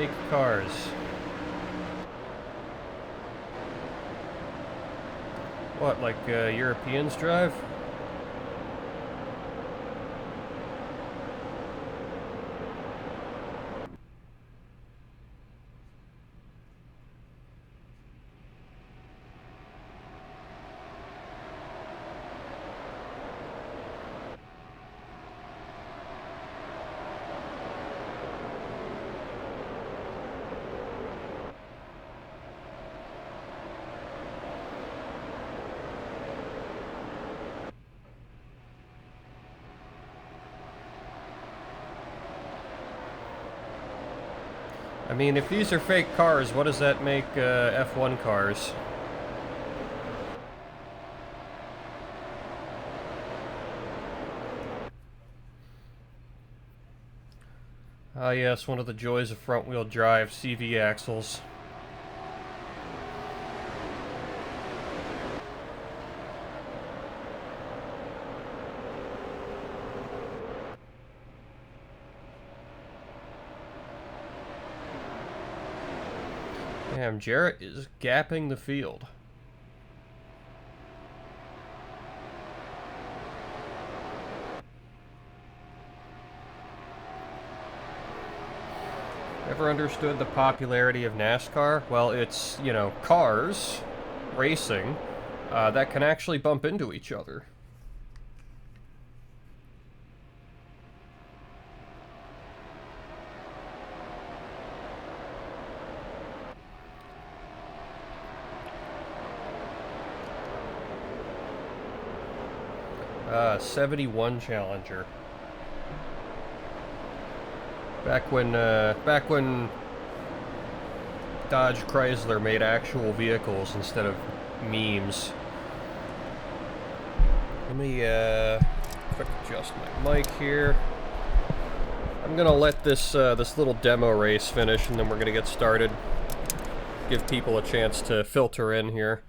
Fake cars. What, like Europeans drive? I mean, if these are fake cars, what does that make F1 cars? Ah yes, one of the joys of front-wheel drive, CV axles. Damn, Jarrett is gapping the field. Ever understood the popularity of NASCAR? Well, it's, you know, cars racing that can actually bump into each other. '71 Challenger. Back when Dodge Chrysler made actual vehicles instead of memes. Let me quick adjust my mic here. I'm gonna let this this little demo race finish, and then we're gonna get started. Give people a chance to filter in here.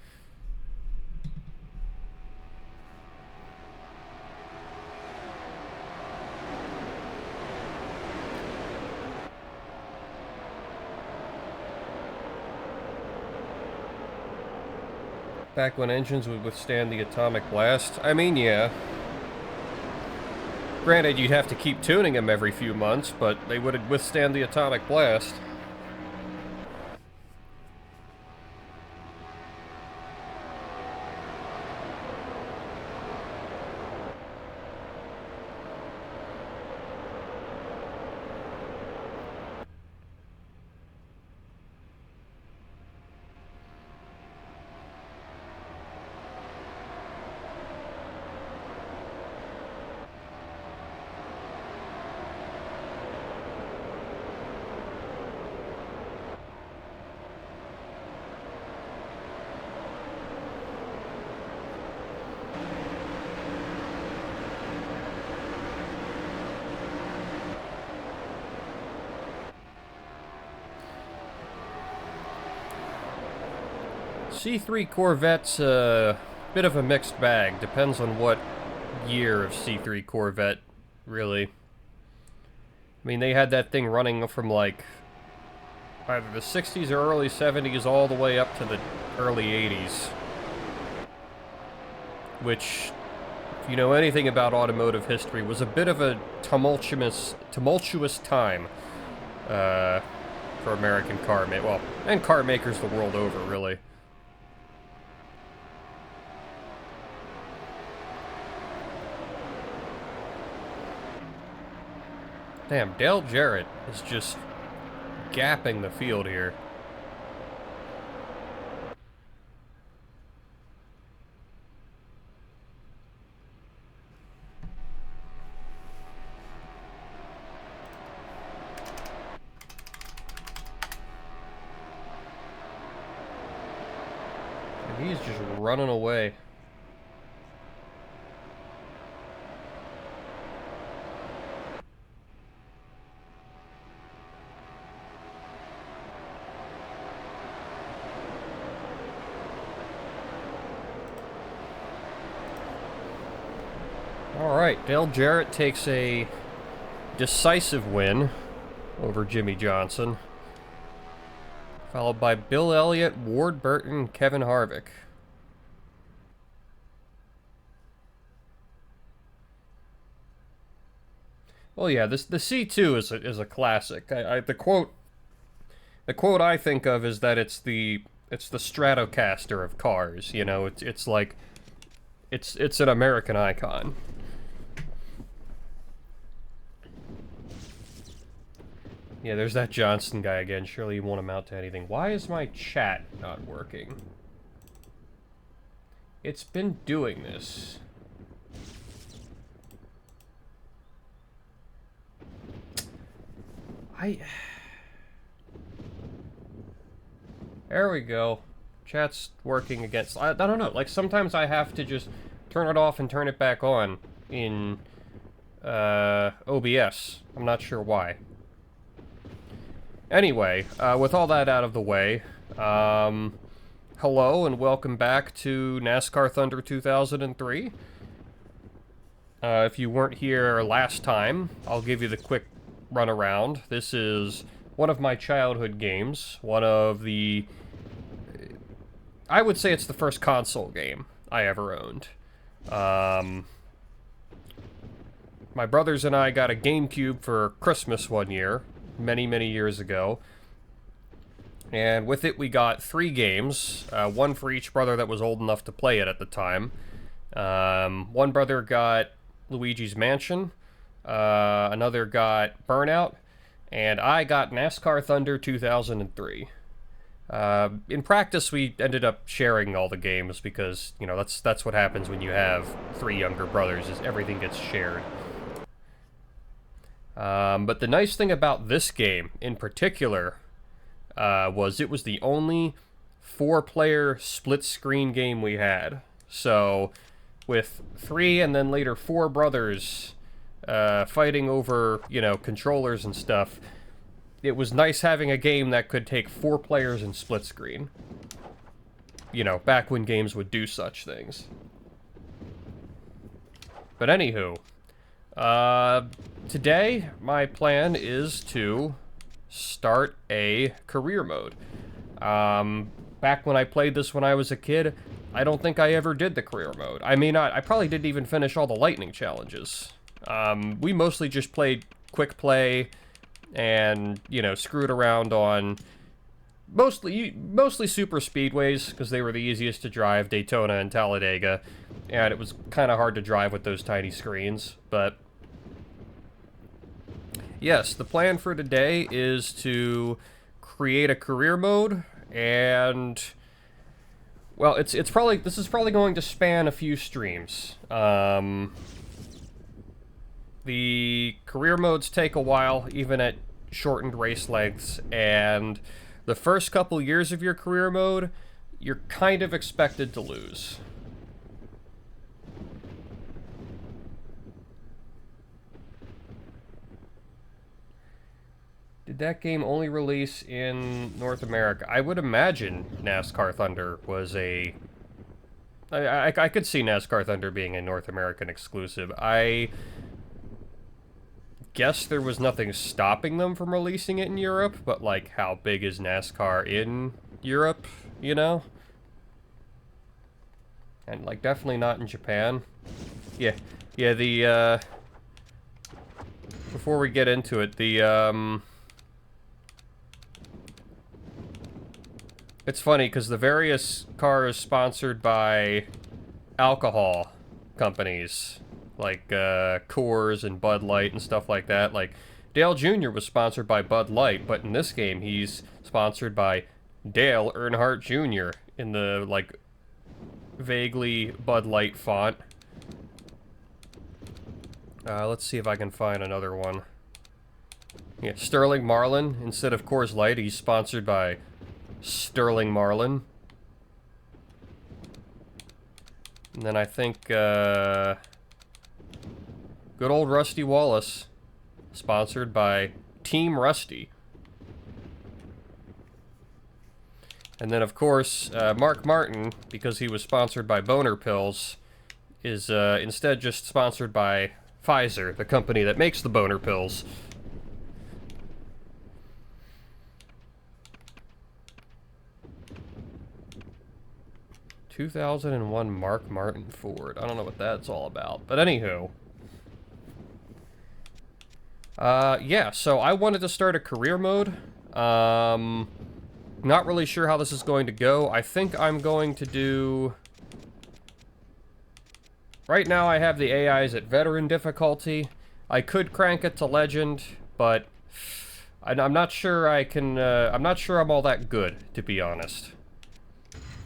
Back when engines would withstand the atomic blast. I mean, yeah. Granted, you'd have to keep tuning them every few months, but they would withstand the atomic blast. C3 Corvette's a bit of a mixed bag. Depends on what year of C3 Corvette, really. I mean, they had that thing running from, like, either the 60s or early 70s all the way up to the early 80s. Which, if you know anything about automotive history, was a bit of a tumultuous time for American car makers. Well, and car makers the world over, really. Damn, Dale Jarrett is just gapping the field here. And he's just running away. Alright, Dale Jarrett takes a decisive win over Jimmy Johnson. Followed by Bill Elliott, Ward Burton, Kevin Harvick. Well, yeah, the C2 is a classic. The quote I think of is that it's the Stratocaster of cars. You know, it's like it's an American icon. Yeah, there's that Johnson guy again. Surely he won't amount to anything. Why is my chat not working? It's been doing this. There we go. Chat's working against... I don't know. Like, sometimes I have to just turn it off and turn it back on in OBS. I'm not sure why. Anyway, with all that out of the way, hello and welcome back to NASCAR Thunder 2003. If you weren't here last time, I'll give you the quick run around. This is one of my childhood games, one of the... I would say it's the first console game I ever owned. My brothers and I got a GameCube for Christmas one year, many, many years ago. And with it, we got 3 games, one for each brother that was old enough to play it at the time. One brother got Luigi's Mansion, another got Burnout, and I got NASCAR Thunder 2003. In practice, we ended up sharing all the games because, you know, that's what happens when you have 3 younger brothers, is everything gets shared. But the nice thing about this game, in particular, was it was the only 4-player split-screen game we had. So, with 3 and then later 4 brothers fighting over, you know, controllers and stuff, it was nice having a game that could take 4 players in split screen. You know, back when games would do such things. But anywho, today my plan is to start a career mode. Back when I played this when I was a kid, I don't think I ever did the career mode. I may not, I probably didn't even finish all the lightning challenges. We mostly just played quick play and, you know, screwed around on mostly super speedways, because they were the easiest to drive, Daytona and Talladega, and it was kind of hard to drive with those tiny screens. But yes, the plan for today is to create a career mode, and well, this is probably going to span a few streams. The career modes take a while, even at shortened race lengths, and the first couple years of your career mode, you're kind of expected to lose. Did that game only release in North America? I would imagine NASCAR Thunder was a... I could see NASCAR Thunder being a North American exclusive. I guess there was nothing stopping them from releasing it in Europe, but, like, how big is NASCAR in Europe, you know? And, like, definitely not in Japan. Yeah, the, before we get into it, the, it's funny, because the various cars sponsored by alcohol companies, like Coors and Bud Light and stuff like that. Like, Dale Jr. was sponsored by Bud Light, but in this game he's sponsored by Dale Earnhardt Jr. in the, like, vaguely Bud Light font. Let's see if I can find another one. Yeah, Sterling Marlin. Instead of Coors Light, he's sponsored by Sterling Marlin. And then I think, good old Rusty Wallace, sponsored by Team Rusty. And then, of course, Mark Martin, because he was sponsored by Boner Pills, is instead just sponsored by Pfizer, the company that makes the Boner Pills. The 2001 Mark Martin Ford. I don't know what that's all about. But anywho. Yeah, so I wanted to start a career mode. Not really sure how this is going to go. I think I'm going to do... Right now I have the AIs at veteran difficulty. I could crank it to legend, but I'm not sure I can, I'm not sure I'm all that good, to be honest.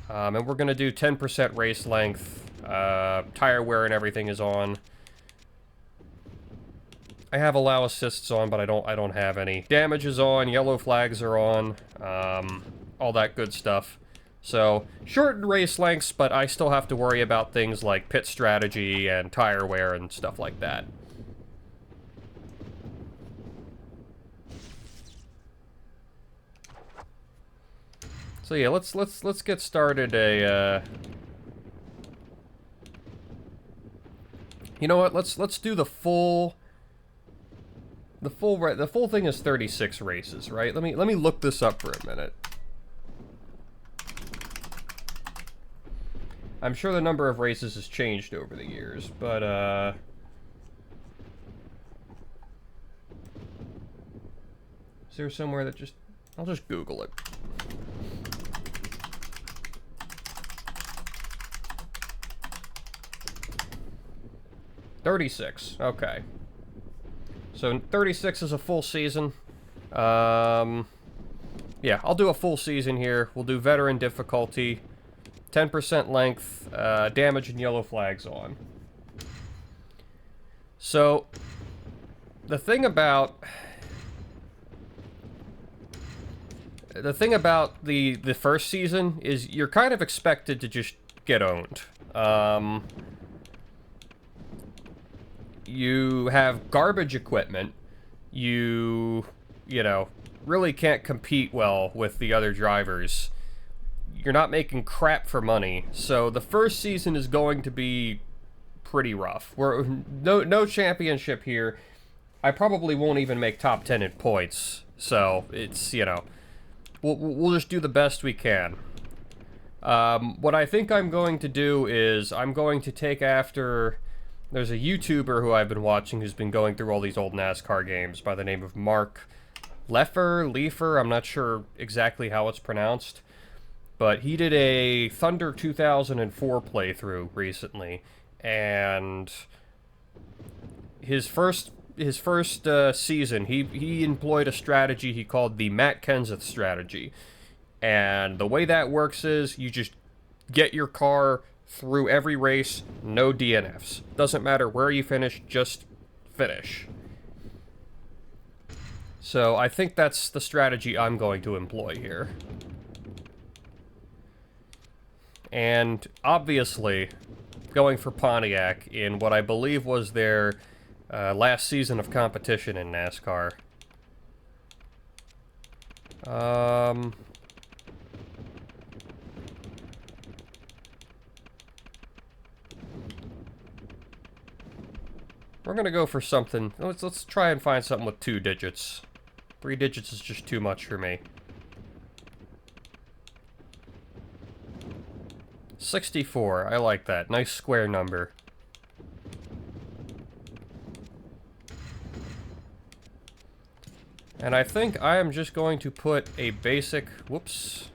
And we're gonna do 10% race length, tire wear and everything is on. I have allow assists on, but I don't have any. Damage is on, yellow flags are on, all that good stuff. So, shortened race lengths, but I still have to worry about things like pit strategy and tire wear and stuff like that. So yeah, let's get started you know what? Let's do the full thing is 36 races, right? Let me look this up for a minute. I'm sure the number of races has changed over the years, but is there somewhere that just... I'll just Google it. $36. Okay. So 36 is a full season. Yeah, I'll do a full season here. We'll do veteran difficulty, 10% length, damage and yellow flags on. So the thing about the first season is you're kind of expected to just get owned. You have garbage equipment. You know, really can't compete well with the other drivers. You're not making crap for money. So the first season is going to be pretty rough. We're no championship here. I probably won't even make top 10 in points. So it's, you know, we'll just do the best we can. What I think I'm going to do is I'm going to take after... There's a YouTuber who I've been watching who's been going through all these old NASCAR games by the name of Mark Leifer, I'm not sure exactly how it's pronounced. But he did a Thunder 2004 playthrough recently. And his first season, he employed a strategy he called the Matt Kenseth strategy. And the way that works is you just get your car through every race, no DNFs. Doesn't matter where you finish, just finish. So I think that's the strategy I'm going to employ here. And obviously, going for Pontiac in what I believe was their last season of competition in NASCAR. We're gonna go for something. Let's try and find something with 2 digits. 3 digits is just too much for me. 64. I like that. Nice square number. And I think I am just going to put a basic... Whoops.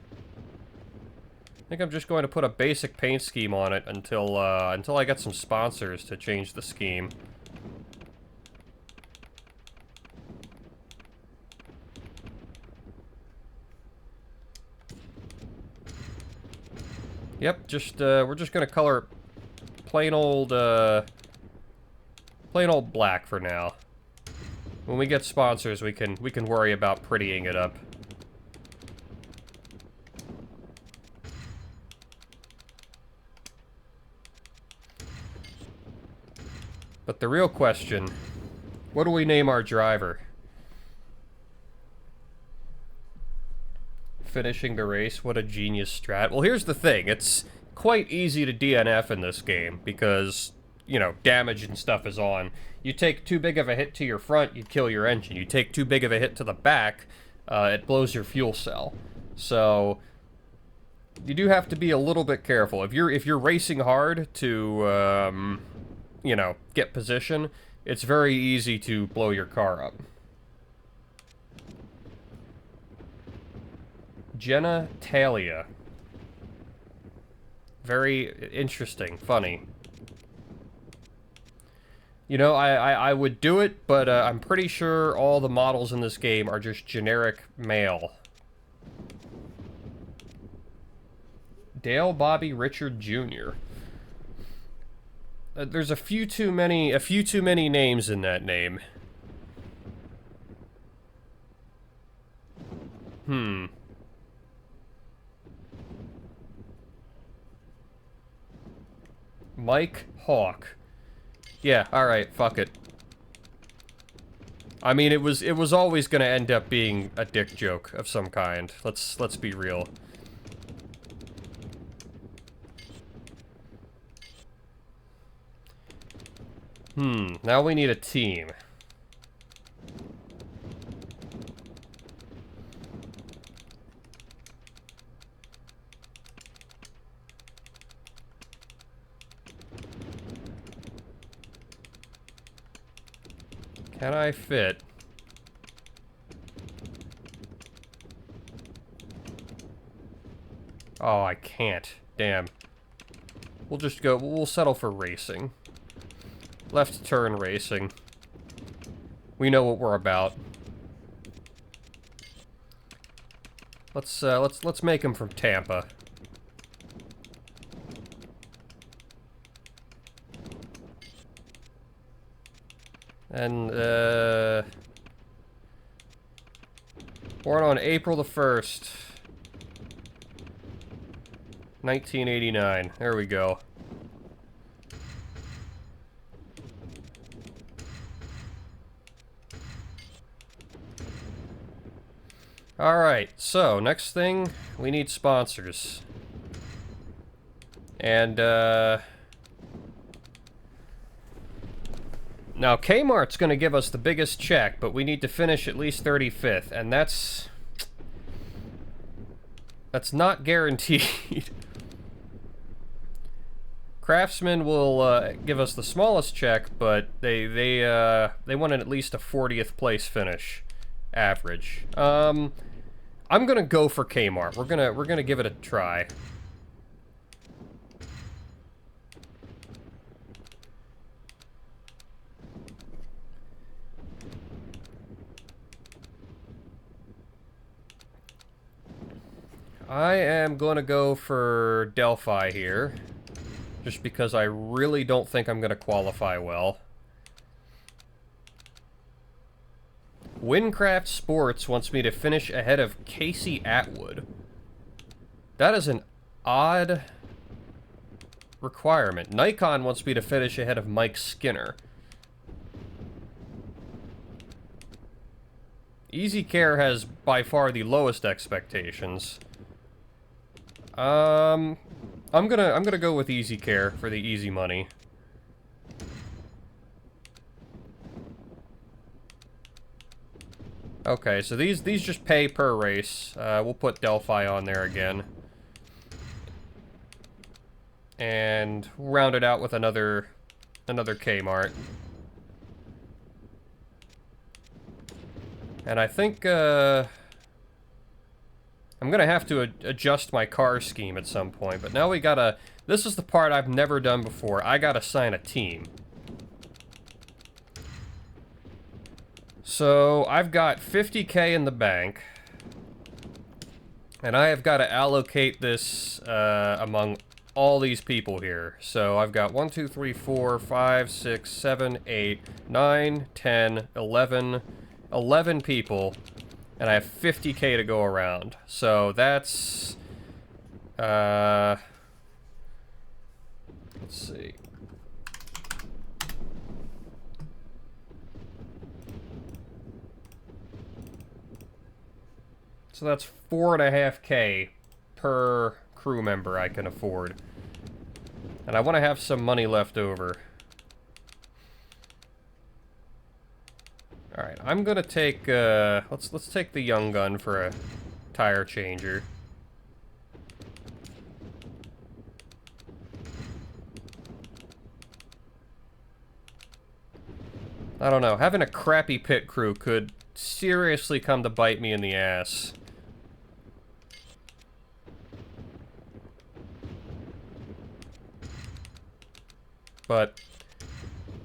I think I'm just going to put a basic paint scheme on it until I get some sponsors to change the scheme. Yep, just we're just gonna color it plain old black for now. When we get sponsors, we can worry about prettying it up. But the real question, what do we name our driver? Finishing the race, what a genius strat. Well, here's the thing, it's quite easy to DNF in this game because, you know, damage and stuff is on. You take too big of a hit to your front, you kill your engine. You take too big of a hit to the back, it blows your fuel cell. So, You do have to be a little bit careful. If you're racing hard to, you know, get position, it's very easy to blow your car up. Genitalia. Very interesting, funny. You know, I would do it, but I'm pretty sure all the models in this game are just generic male. Dale Bobby Richard Jr. There's a few too many names in that name. Mike Hawk. Yeah, alright, fuck it. I mean, it was always gonna end up being a dick joke of some kind. Let's be real. Now we need a team. Can I fit? Oh, I can't. Damn. We'll just go, we'll settle for racing. Left turn racing. We know what we're about. Let's make him from Tampa. And, born on April the 1st, 1989. There we go. Alright, so, next thing, we need sponsors. And, now, Kmart's gonna give us the biggest check, but we need to finish at least 35th, and that's not guaranteed. Craftsman will give us the smallest check, but they wanted at least a 40th place finish average. I'm gonna go for Kmart. We're gonna give it a try. I am going to go for Delphi here, just because I really don't think I'm going to qualify well. Windcraft Sports wants me to finish ahead of Casey Atwood. That is an odd requirement. Nikon wants me to finish ahead of Mike Skinner. Easy Care has by far the lowest expectations. I'm gonna go with Easy Care for the easy money. Okay, so these just pay per race. We'll put Delphi on there again. And round it out with another Kmart. And I think, I'm gonna have to adjust my car scheme at some point, but now we gotta... This is the part I've never done before. I gotta sign a team. So, I've got 50K in the bank. And I have got to allocate this among all these people here. So, I've got 1, 2, 3, 4, 5, 6, 7, 8, 9, 10, 11... 11 people, and I have 50K to go around. So that's, let's see. So that's 4.5K per crew member I can afford. And I want to have some money left over. Alright, I'm gonna take, let's take the young gun for a tire changer. I don't know. Having a crappy pit crew could seriously come to bite me in the ass. But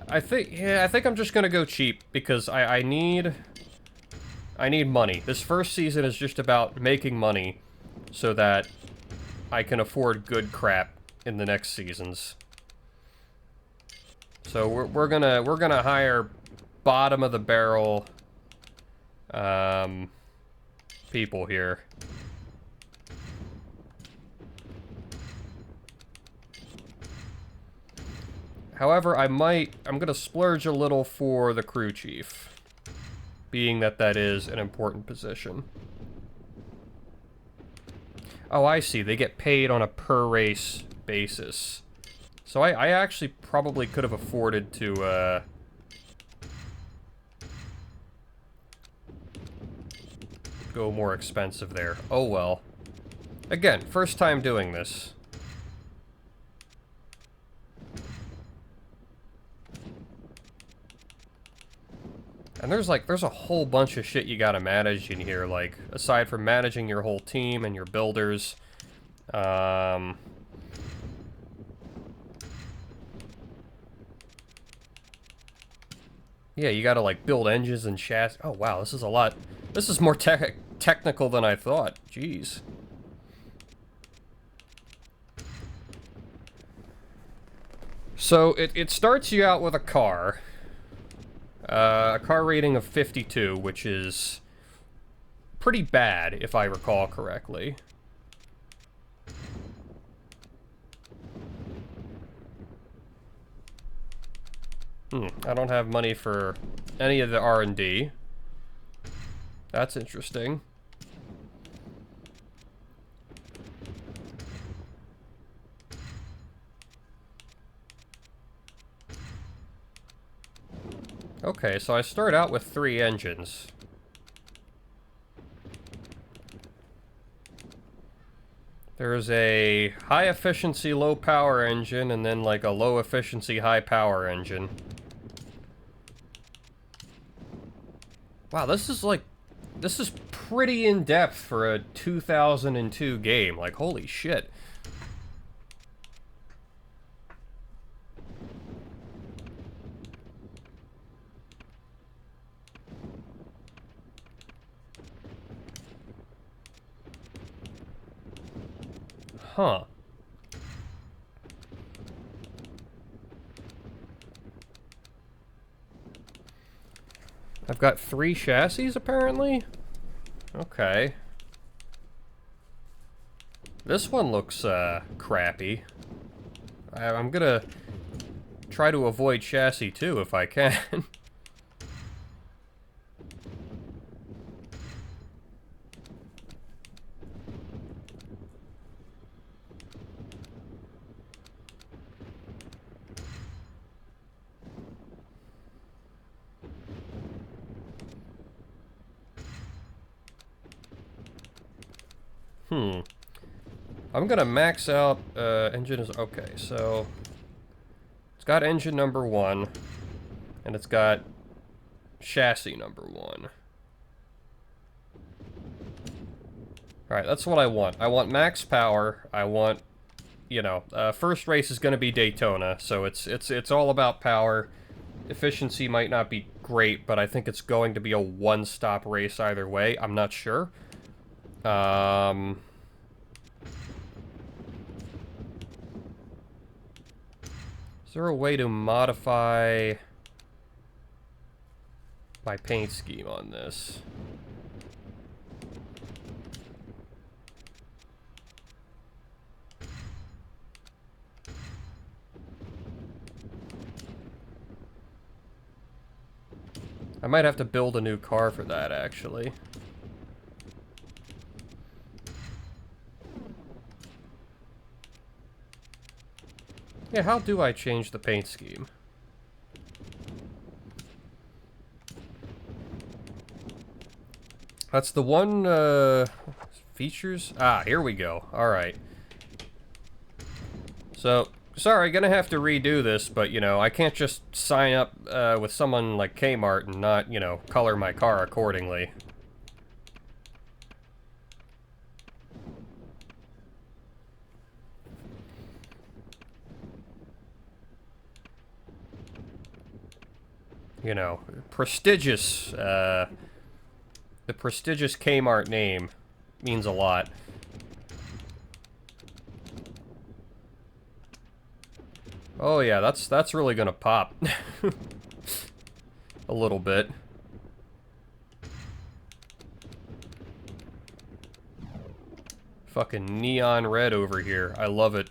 I think I'm just gonna go cheap because I need money. This first season is just about making money so that I can afford good crap in the next seasons. So we're gonna hire bottom of the barrel people here. However, I'm gonna splurge a little for the crew chief, being that that is an important position. Oh, I see. They get paid on a per race basis. So I actually probably could have afforded to go more expensive there. Oh well. Again, first time doing this. And there's a whole bunch of shit you gotta manage in here, like, aside from managing your whole team and your builders. Yeah, you gotta, like, build engines and chassis. Oh, wow, this is a lot. This is more technical than I thought. Jeez. So, it starts you out with a car. A car rating of 52, which is pretty bad, if I recall correctly. I don't have money for any of the R&D. That's interesting. Okay, so I start out with 3 engines. There's a high efficiency, low power engine, and then like a low efficiency, high power engine. Wow, this is pretty in-depth for a 2002 game. Like, holy shit. Huh. I've got 3 chassis, apparently? Okay. This one looks, crappy. I'm gonna try to avoid chassis 2 if I can. I'm gonna max out, engine is, okay, so it's got engine number 1, and it's got chassis number 1. Alright, that's what I want. I want max power, I want, you know, first race is gonna be Daytona, so it's all about power. Efficiency might not be great, but I think it's going to be a one-stop race either way. I'm not sure. Is there a way to modify my paint scheme on this? I might have to build a new car for that, actually. Yeah, how do I change the paint scheme? That's the one, features? Ah, here we go. Alright. So, Sorry, gonna have to redo this, but, you know, I can't just sign up with someone like Kmart and not, you know, color my car accordingly. You know, prestigious, the prestigious Kmart name means a lot. Oh yeah, that's really gonna pop. A little bit. Fucking neon red over here. I love it.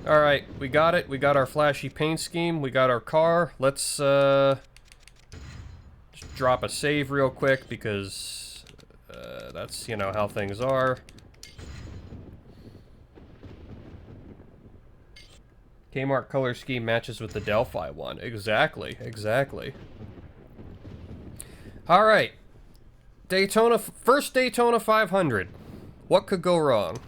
Alright, we got it. We got our flashy paint scheme. We got our car. Let's, just drop a save real quick because, that's, you know, how things are. Kmart color scheme matches with the Delphi one. Exactly, exactly. Alright. Daytona, first Daytona 500. What could go wrong?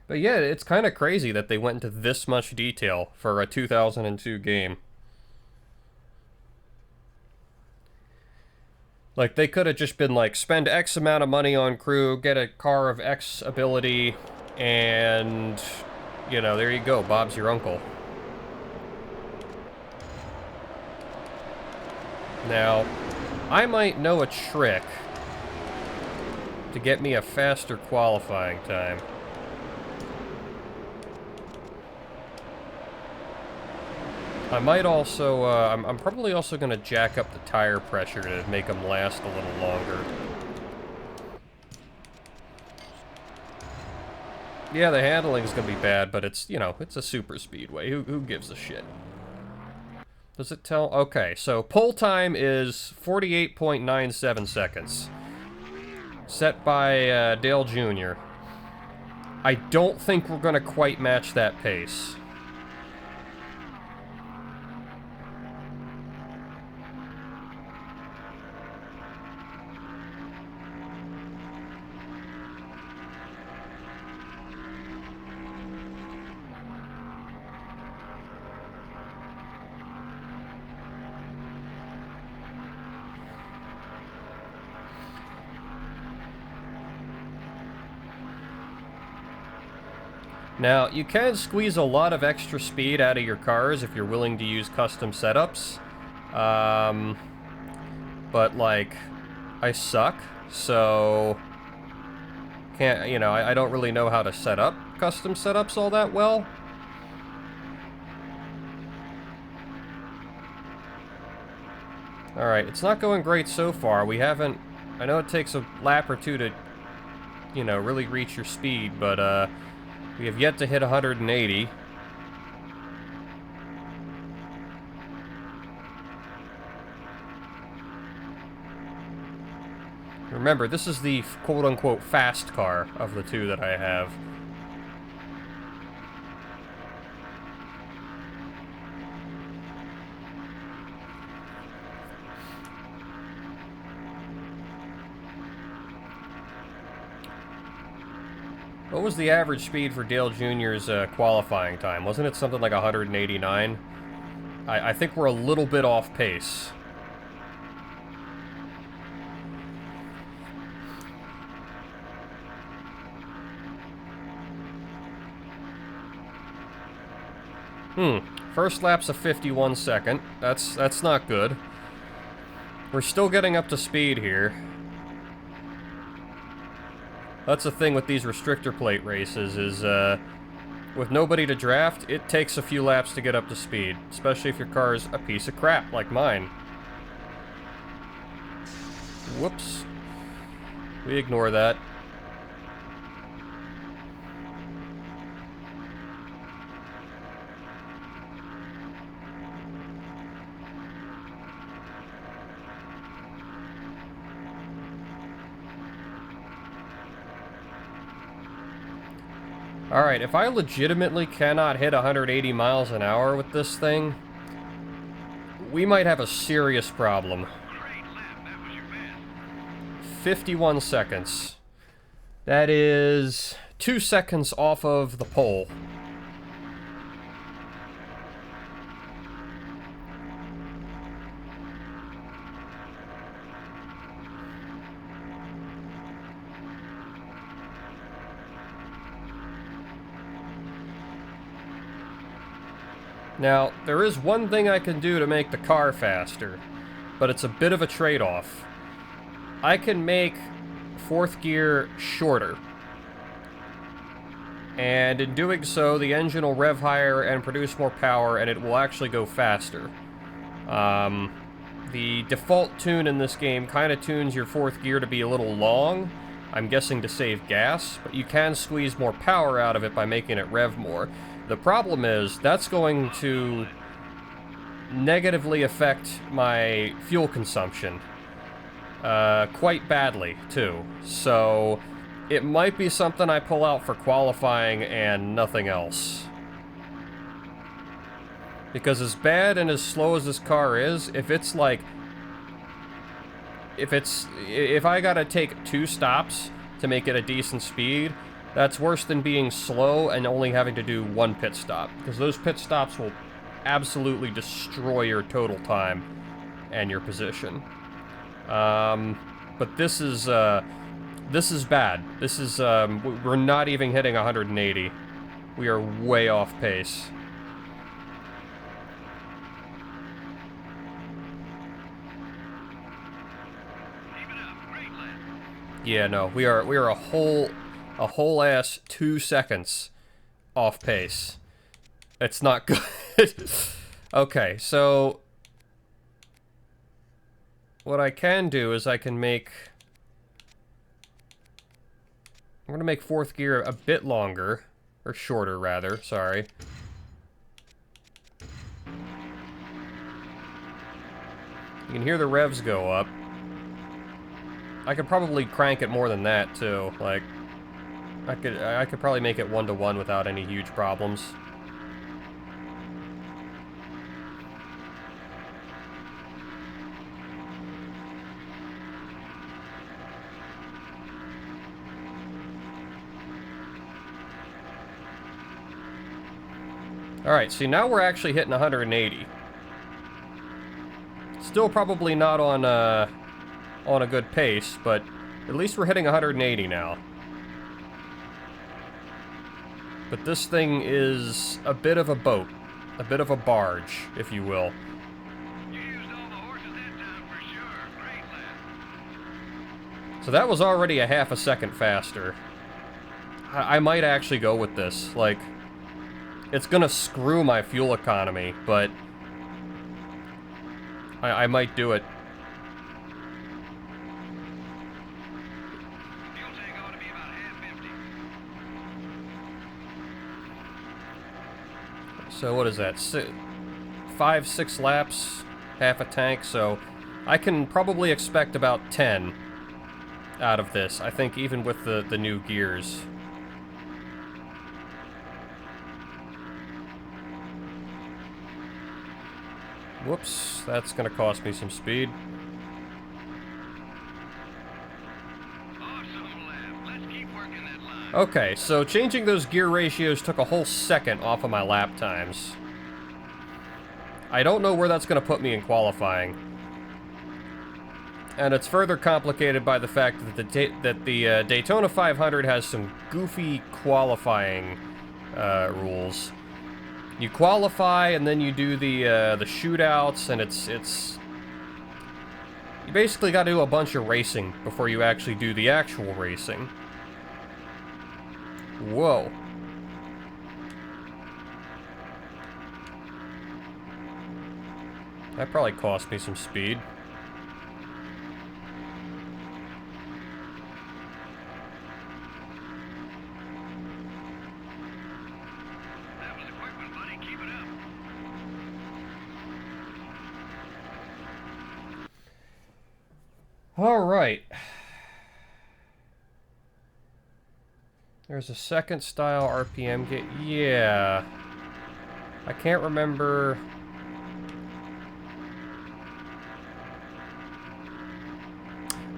But yeah, it's kind of crazy that they went into this much detail for a 2002 game. Like, they could have just been like, spend X amount of money on crew, get a car of X ability, and, you know, there you go, Bob's your uncle. Now, I might know a trick to get me a faster qualifying time. I might also, I'm probably also going to jack up the tire pressure to make them last a little longer. Yeah, the handling's going to be bad, but it's, you know, it's a super speedway. Who gives a shit? Does it tell? Okay, so pull time is 48.97 seconds. Set by Dale Jr. I don't think we're going to quite match that pace. Now, you can squeeze a lot of extra speed out of your cars if you're willing to use custom setups. But, like, I suck, so... Can't, you know, I don't really know how to set up custom setups all that well. Alright, it's not going great so far. We haven't... I know it takes a lap or two to, you know, really reach your speed, but, we have yet to hit 180. Remember, this is the quote-unquote fast car of the two that I have. What was the average speed for Dale Jr.'s qualifying time? Wasn't it something like 189? I think we're a little bit off pace. First lap's a 51 second. That's not good. We're still getting up to speed here. That's the thing with these restrictor plate races is, with nobody to draft, it takes a few laps to get up to speed, especially if your car's a piece of crap like mine. Whoops. We ignore that. Alright, if I legitimately cannot hit 180 miles an hour with this thing, we might have a serious problem. 51 seconds. That is 2 seconds off of the pole. Now, there is one thing I can do to make the car faster, but it's a bit of a trade-off. I can make fourth gear shorter, and in doing so, the engine will rev higher and produce more power, and it will actually go faster. The default tune in this game kind of tunes your fourth gear to be a little long, I'm guessing to save gas, but you can squeeze more power out of it by making it rev more. The problem is, that's going to negatively affect my fuel consumption. Quite badly, too. So, it might be something I pull out for qualifying and nothing else. Because as bad and as slow as this car is, if it's like... If I gotta take 2 stops to make it a decent speed, that's worse than being slow and only having to do 1 pit stop. Because those pit stops will absolutely destroy your total time and your position. But this is bad. This is, we're not even hitting 180. We are way off pace. Yeah, no, we are a whole ass 2 seconds off pace. It's not good. Okay, so what I can do is I can make... I'm gonna make fourth gear a bit longer, or shorter rather, sorry. You can hear the revs go up. I could probably crank it more than that, too. Like, I could probably make it 1-to-1 without any huge problems. Alright, see, now we're actually hitting 180. Still probably not on a good pace, but at least we're hitting 180 now. But this thing is a bit of a boat. A bit of a barge, if you will. You used all the horses that time for sure. Great lap. So that was already a half a second faster. I might actually go with this. Like, it's gonna screw my fuel economy, but I might do it. Fuel tank ought to be about half empty. So what is that? 5-6 laps, half a tank, so I can probably expect about 10 out of this, I think, even with the new gears. Whoops, that's gonna cost me some speed. Awesome lap. Let's keep working that line. Okay, so changing those gear ratios took a whole second off of my lap times. I don't know where that's gonna put me in qualifying. And it's further complicated by the fact that the Daytona 500 has some goofy qualifying rules. You qualify, and then you do the shootouts, and it's... You basically gotta do a bunch of racing before you actually do the actual racing. Whoa. That probably cost me some speed. That was a quick one, buddy. Keep it up. Alright. There's a second style RPM gauge. Yeah. I can't remember.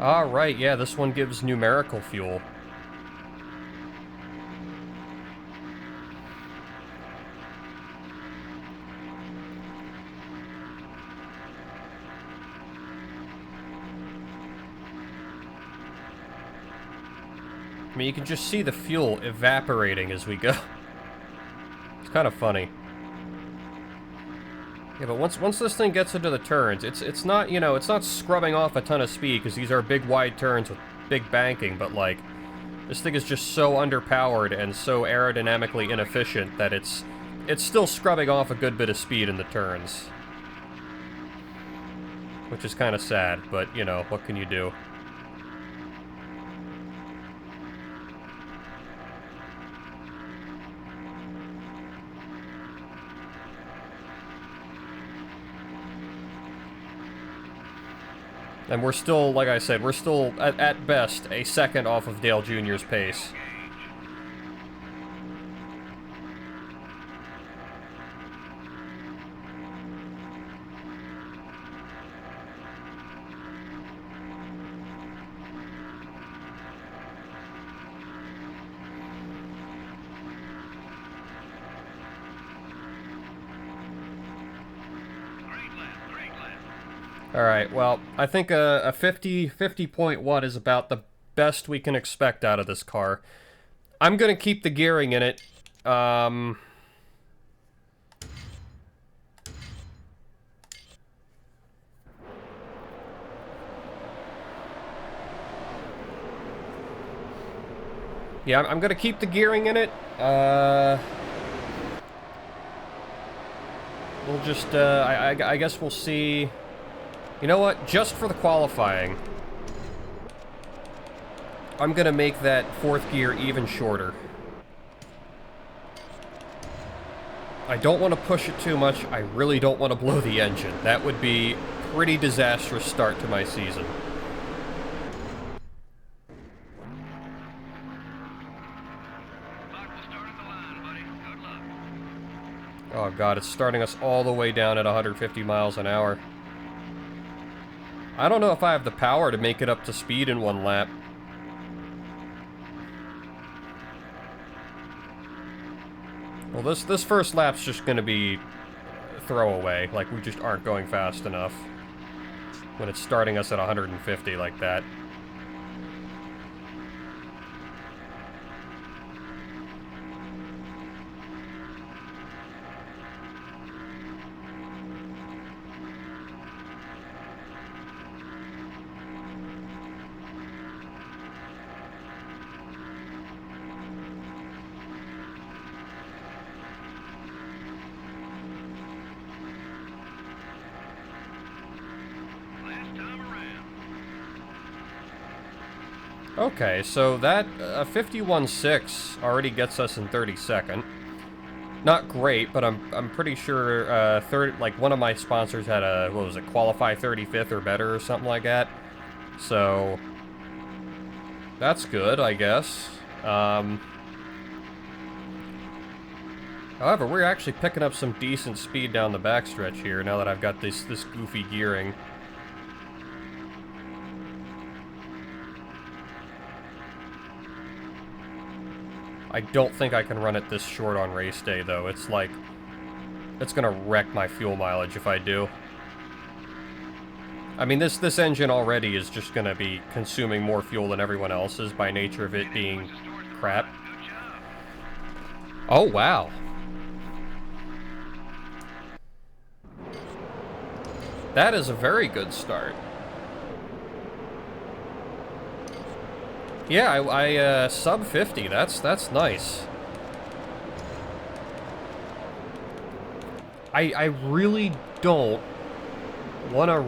Ah, right, yeah, this one gives numerical fuel. I mean, you can just see the fuel evaporating as we go. It's kind of funny. Yeah, but once this thing gets into the turns, it's not, you know, it's not scrubbing off a ton of speed, because these are big, wide turns with big banking, but, like, this thing is just so underpowered and so aerodynamically inefficient that it's still scrubbing off a good bit of speed in the turns. Which is kind of sad, but, you know, what can you do? And we're still, like I said, we're still, at best, a second off of Dale Jr.'s pace. Alright, well, I think a 50.1 is about the best we can expect out of this car. I'm gonna keep the gearing in it. Yeah, I'm gonna keep the gearing in it. We'll just, I guess we'll see... You know what? Just for the qualifying, I'm gonna make that fourth gear even shorter. I don't want to push it too much. I really don't want to blow the engine. That would be a pretty disastrous start to my season. Oh god, it's starting us all the way down at 150 miles an hour. I don't know if I have the power to make it up to speed in one lap. Well, this first lap's just gonna be throwaway. Like, we just aren't going fast enough when it's starting us at 150 like that. Okay, so that 51.6 already gets us in 32nd. Not great, but I'm pretty sure like one of my sponsors had a, what was it, qualify 35th or better or something like that. So that's good, I guess. However, we're actually picking up some decent speed down the backstretch here now that I've got this goofy gearing. I don't think I can run it this short on race day, though. It's like, it's gonna wreck my fuel mileage if I do. I mean, this engine already is just gonna be consuming more fuel than everyone else's by nature of it being crap. Oh, wow. That is a very good start. Yeah, I sub 50. That's nice. I really don't want to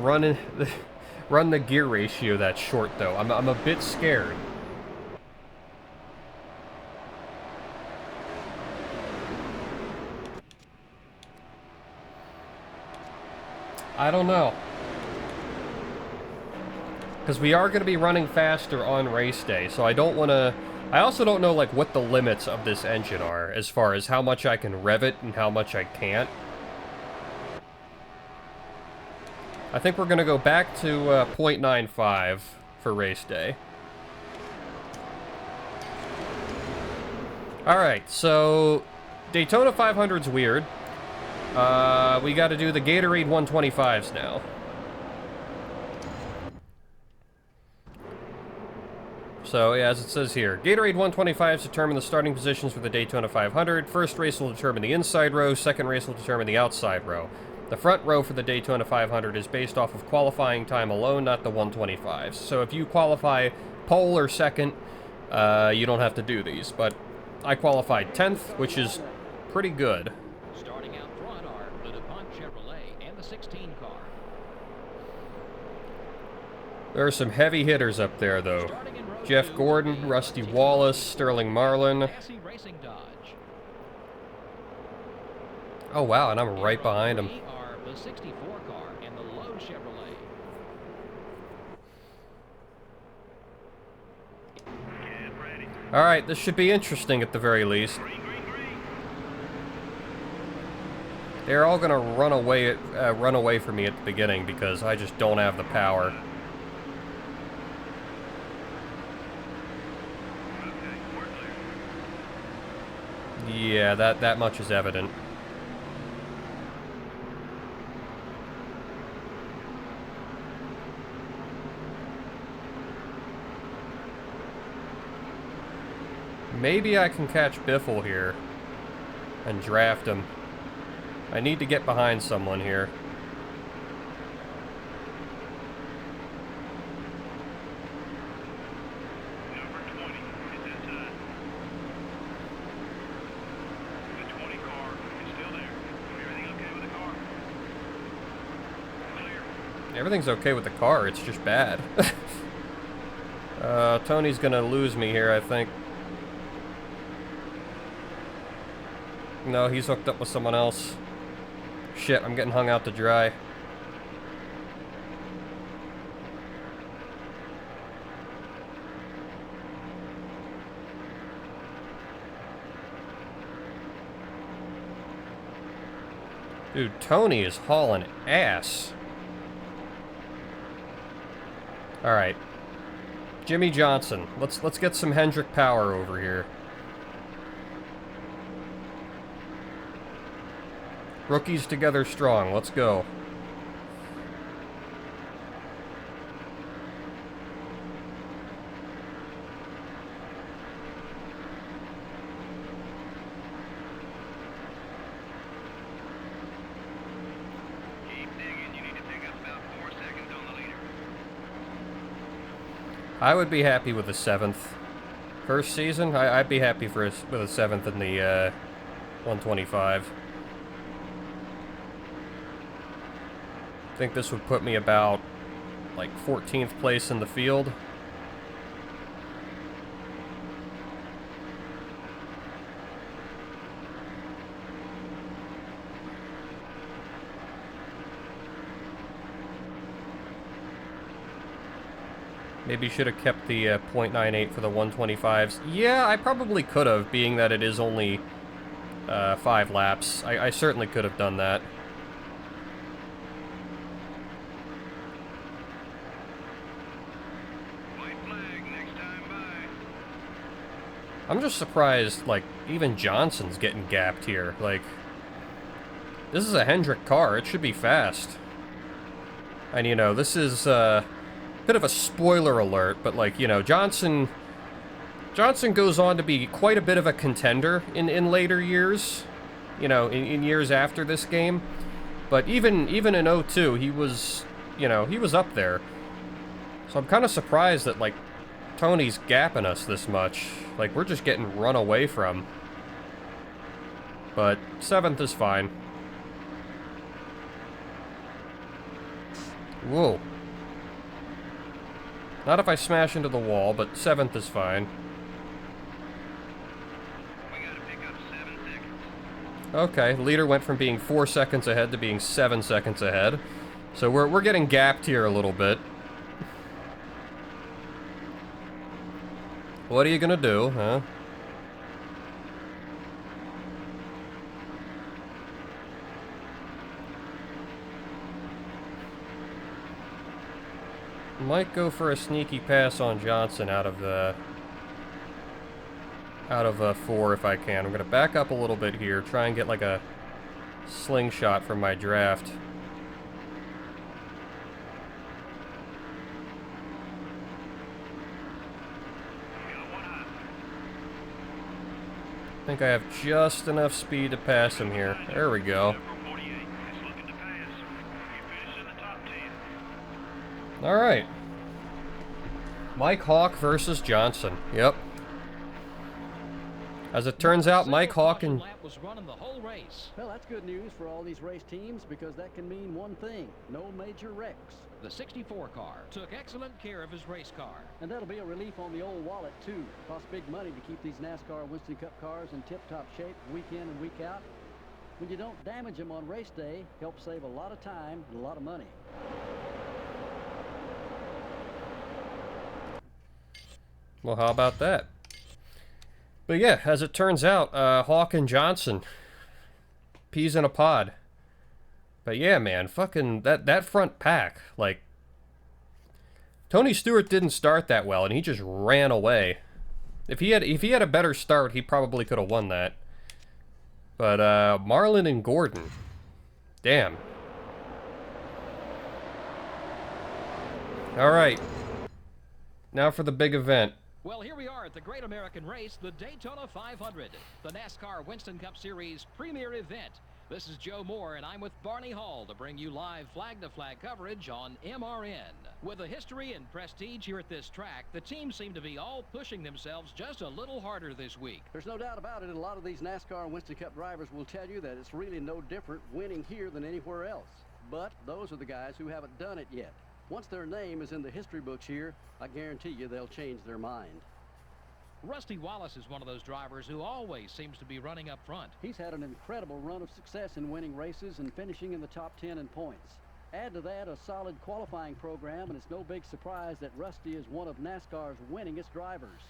run the gear ratio that short, though. I'm a bit scared. I don't know. Because we are going to be running faster on race day, so I don't want to I also don't know, like, what the limits of this engine are, as far as how much I can rev it and how much I can't. I think we're gonna go back to 0.95 for race day. Alright, so Daytona 500's weird. We gotta do the Gatorade 125s now. So, yeah, as it says here, Gatorade 125s determine the starting positions for the Daytona 500. First race will determine the inside row, second race will determine the outside row. The front row for the Daytona 500 is based off of qualifying time alone, not the 125s. So if you qualify pole or second, you don't have to do these. But I qualified 10th, which is pretty good. Starting out front are the DuPont Chevrolet and the 16 car. There are some heavy hitters up there, though. Jeff Gordon, Rusty Wallace, Sterling Marlin. Racing Dodge. Oh, wow, and I'm right behind him. Are the 64 car and the Lowe Chevrolet. Get ready. Alright, this should be interesting at the very least. Green, green, green. They're all gonna run away from me at the beginning because I just don't have the power. Okay, we're clear. Yeah, that much is evident. Maybe I can catch Biffle here and draft him. I need to get behind someone here. Number 20 is inside. The 20 car is still there. Everything okay with the car? Clear. Everything's okay with the car, it's just bad. Tony's gonna lose me here, I think. No, he's hooked up with someone else. Shit, I'm getting hung out to dry. Dude, Tony is hauling ass. Alright. Jimmy Johnson. Let's get some Hendrick power over here. Rookies together strong. Let's go. Keep digging. You need to pick up about 4 seconds on the leader. I would be happy with a 7th. First season, I'd be happy with a 7th in the 125. I think this would put me about, like, 14th place in the field. Maybe should have kept the .98 for the 125s. Yeah, I probably could have, being that it is only 5 laps. I certainly could have done that. White flag, next time by. I'm just surprised, like, even Johnson's getting gapped here. Like, this is a Hendrick car. It should be fast. And, you know, this is a bit of a spoiler alert, but, like, you know, Johnson goes on to be quite a bit of a contender in later years. You know, in years after this game. But even in 02, he was, you know, he was up there. So I'm kind of surprised that, like, Tony's gapping us this much. Like, we're just getting run away from. But 7th is fine. Whoa. Not if I smash into the wall, but 7th is fine. We gotta pick up 7 seconds. Okay, leader went from being 4 seconds ahead to being 7 seconds ahead. So we're getting gapped here a little bit. What are you gonna do, huh? Might go for a sneaky pass on Johnson out of 4 if I can. I'm gonna back up a little bit here, try and get like a slingshot from my draft. I think I have just enough speed to pass him here. There we go. Alright. Mike Hawk versus Johnson. Yep. As it turns out, Mike Hawk and... was running the whole race. Well, that's good news for all these race teams because that can mean one thing: no major wrecks. The 64 car took excellent care of his race car. And that'll be a relief on the old wallet, too. Costs big money to keep these NASCAR Winston Cup cars in tip-top shape week in and week out. When you don't damage them on race day, helps save a lot of time and a lot of money. Well, how about that? But yeah, as it turns out, Hawk and Johnson, peas in a pod. But yeah, man, fucking that front pack, like, Tony Stewart didn't start that well, and he just ran away. If he had a better start, he probably could have won that. But Marlin and Gordon, damn. All right, now for the big event. Well, here we are at the Great American Race, the Daytona 500, the NASCAR Winston Cup Series premier event. This is Joe Moore, and I'm with Barney Hall to bring you live flag-to-flag coverage on MRN. With the history and prestige here at this track, the teams seem to be all pushing themselves just a little harder this week. There's no doubt about it. A lot of these NASCAR and Winston Cup drivers will tell you that it's really no different winning here than anywhere else. But those are the guys who haven't done it yet. Once their name is in the history books here, I guarantee you they'll change their mind. Rusty Wallace is one of those drivers who always seems to be running up front. He's had an incredible run of success in winning races and finishing in the top 10 in points. Add to that a solid qualifying program, and it's no big surprise that Rusty is one of NASCAR's winningest drivers.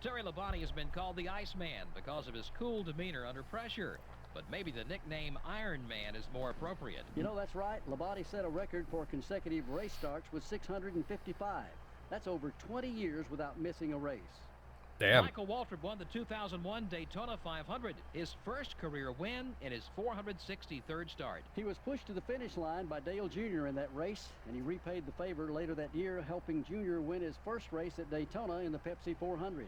Terry Labonte has been called the Iceman because of his cool demeanor under pressure. But maybe the nickname Iron Man is more appropriate. You know, that's right. Labonte set a record for consecutive race starts with 655. That's over 20 years without missing a race. Damn. Michael Waltrip won the 2001 Daytona 500, his first career win in his 463rd start. He was pushed to the finish line by Dale Jr. in that race, and he repaid the favor later that year, helping Jr. win his first race at Daytona in the Pepsi 400.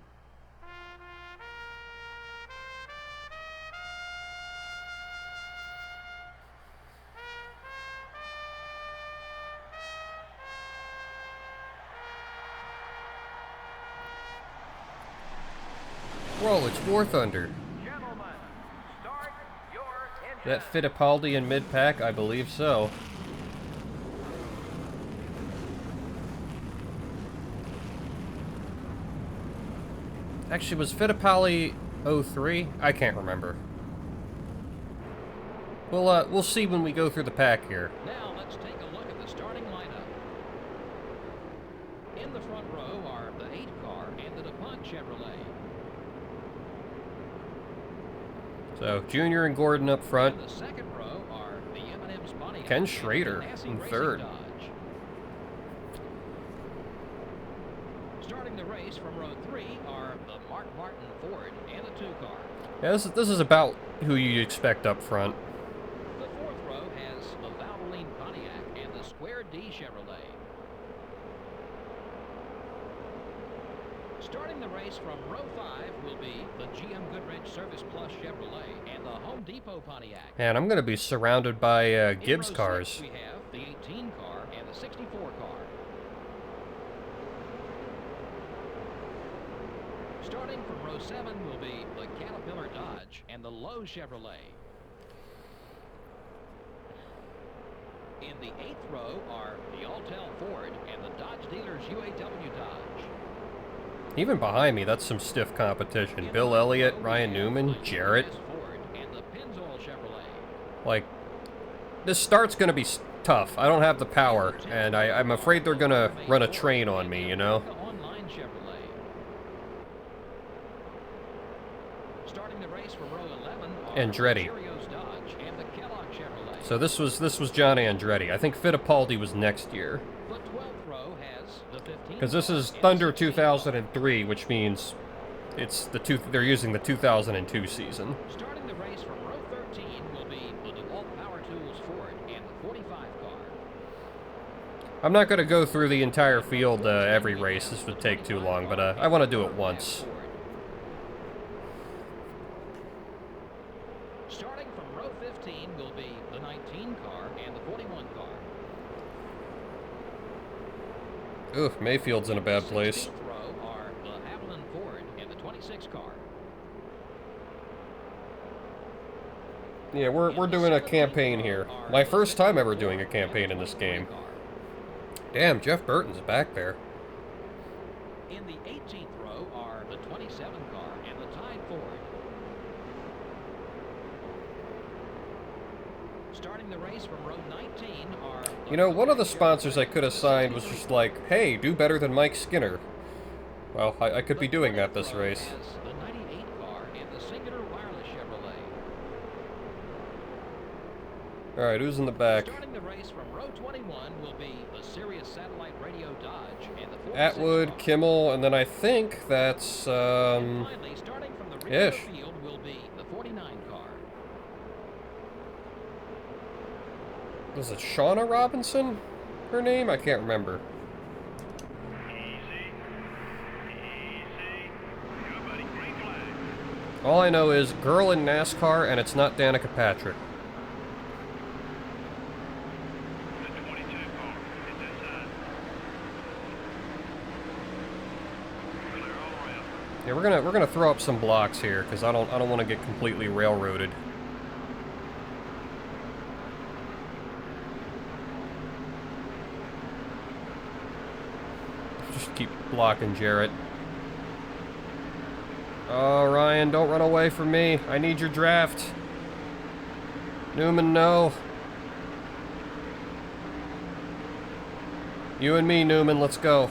Roll, it's War Thunder. Gentlemen, start your engine. That Fittipaldi in mid-pack? I believe so. Actually, was Fittipaldi 03? I can't remember. We'll see when we go through the pack here. Now let's take a look at the starting lineup. In the front row are the 8 car and the DuPont Chevrolet. So, Junior and Gordon up front. In the second row are the M&M's Pontiac Ken and Schrader Ganassi in Racing third. Dodge. Starting the race from row 3 are the Mark Martin Ford and the 2 car. Yeah, this is about who you expect up front. The fourth row has the Valvoline Pontiac and the Square D Chevrolet. Starting the race from row 5 will be the GM Goodrich Service Plus Chevrolet and the Home Depot Pontiac. Man, I'm going to be surrounded by Gibbs In row cars. 6, we have the 18 car and the 64 car. Starting from row 7 will be the Caterpillar Dodge and the Lowe Chevrolet. In the 8th row are the Altel Ford and the Dodge Dealers UAW Dodge. Even behind me, that's some stiff competition. Bill Elliott, Ryan Newman, Jarrett. Ford and the Pennzoil Chevrolet. Like, this start's going to be tough. I don't have the power, and I'm afraid they're going to run a train on me, you know? Online Chevrolet. Andretti. Cheerios Dodge and the Kellogg Chevrolet. So this was John Andretti. I think Fittipaldi was next year. The 12th row has the 15th. Because this is and Thunder 16th. 2003, which means it's they're using the 2002 season. Starting the race from row 13 will be the DeWalt Power Tools Ford and the 45 car. I'm not going to go through the entire field every race. This would take too long, but I want to do it once. Starting from row 15 will be the 19 car and the 41 car. Ugh, Mayfield's in a bad place. 16th row are the Avalon Ford and the 26 car. Yeah, we're doing a campaign here. My first time ever doing a campaign in this game. Damn, Jeff Burton's back there. In the 18th row are the 27 car and the Tide Ford. Starting the race from row 19 are... You know, one of the sponsors I could have signed was just like, hey, do better than Mike Skinner. Well, I could be doing that this race. The 98 car and the Singular Wireless Chevrolet. Alright, who's in the back? Starting the race from row 21 will be the Sirius Satellite Radio Dodge and the 46 Atwood, car. Kimmel, and then I think that's, And finally, starting from the rear of Ish. the field will be the 49 car. Was it Shauna Robinson? Her name? I can't remember. Easy. Easy. Good, buddy. Green flag. All I know is girl in NASCAR, and it's not Danica Patrick. The 22 car. It's inside. Clear all around. Yeah, we're gonna throw up some blocks here because I don't want to get completely railroaded. Just keep blocking Jarrett. Oh, Ryan, don't run away from me. I need your draft. Newman, no. You and me, Newman, let's go.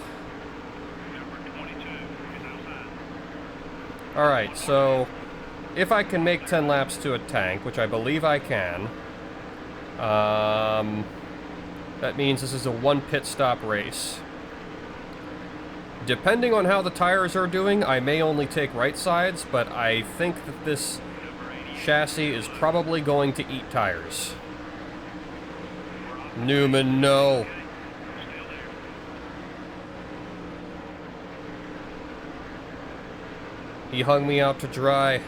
Number 22 is outside. Alright, so if I can make 10 laps to a tank, which I believe I can, that means this is a one pit stop race. Depending on how the tires are doing, I may only take right sides, but I think that this chassis is probably going to eat tires. Newman, no. Still there. He hung me out to dry.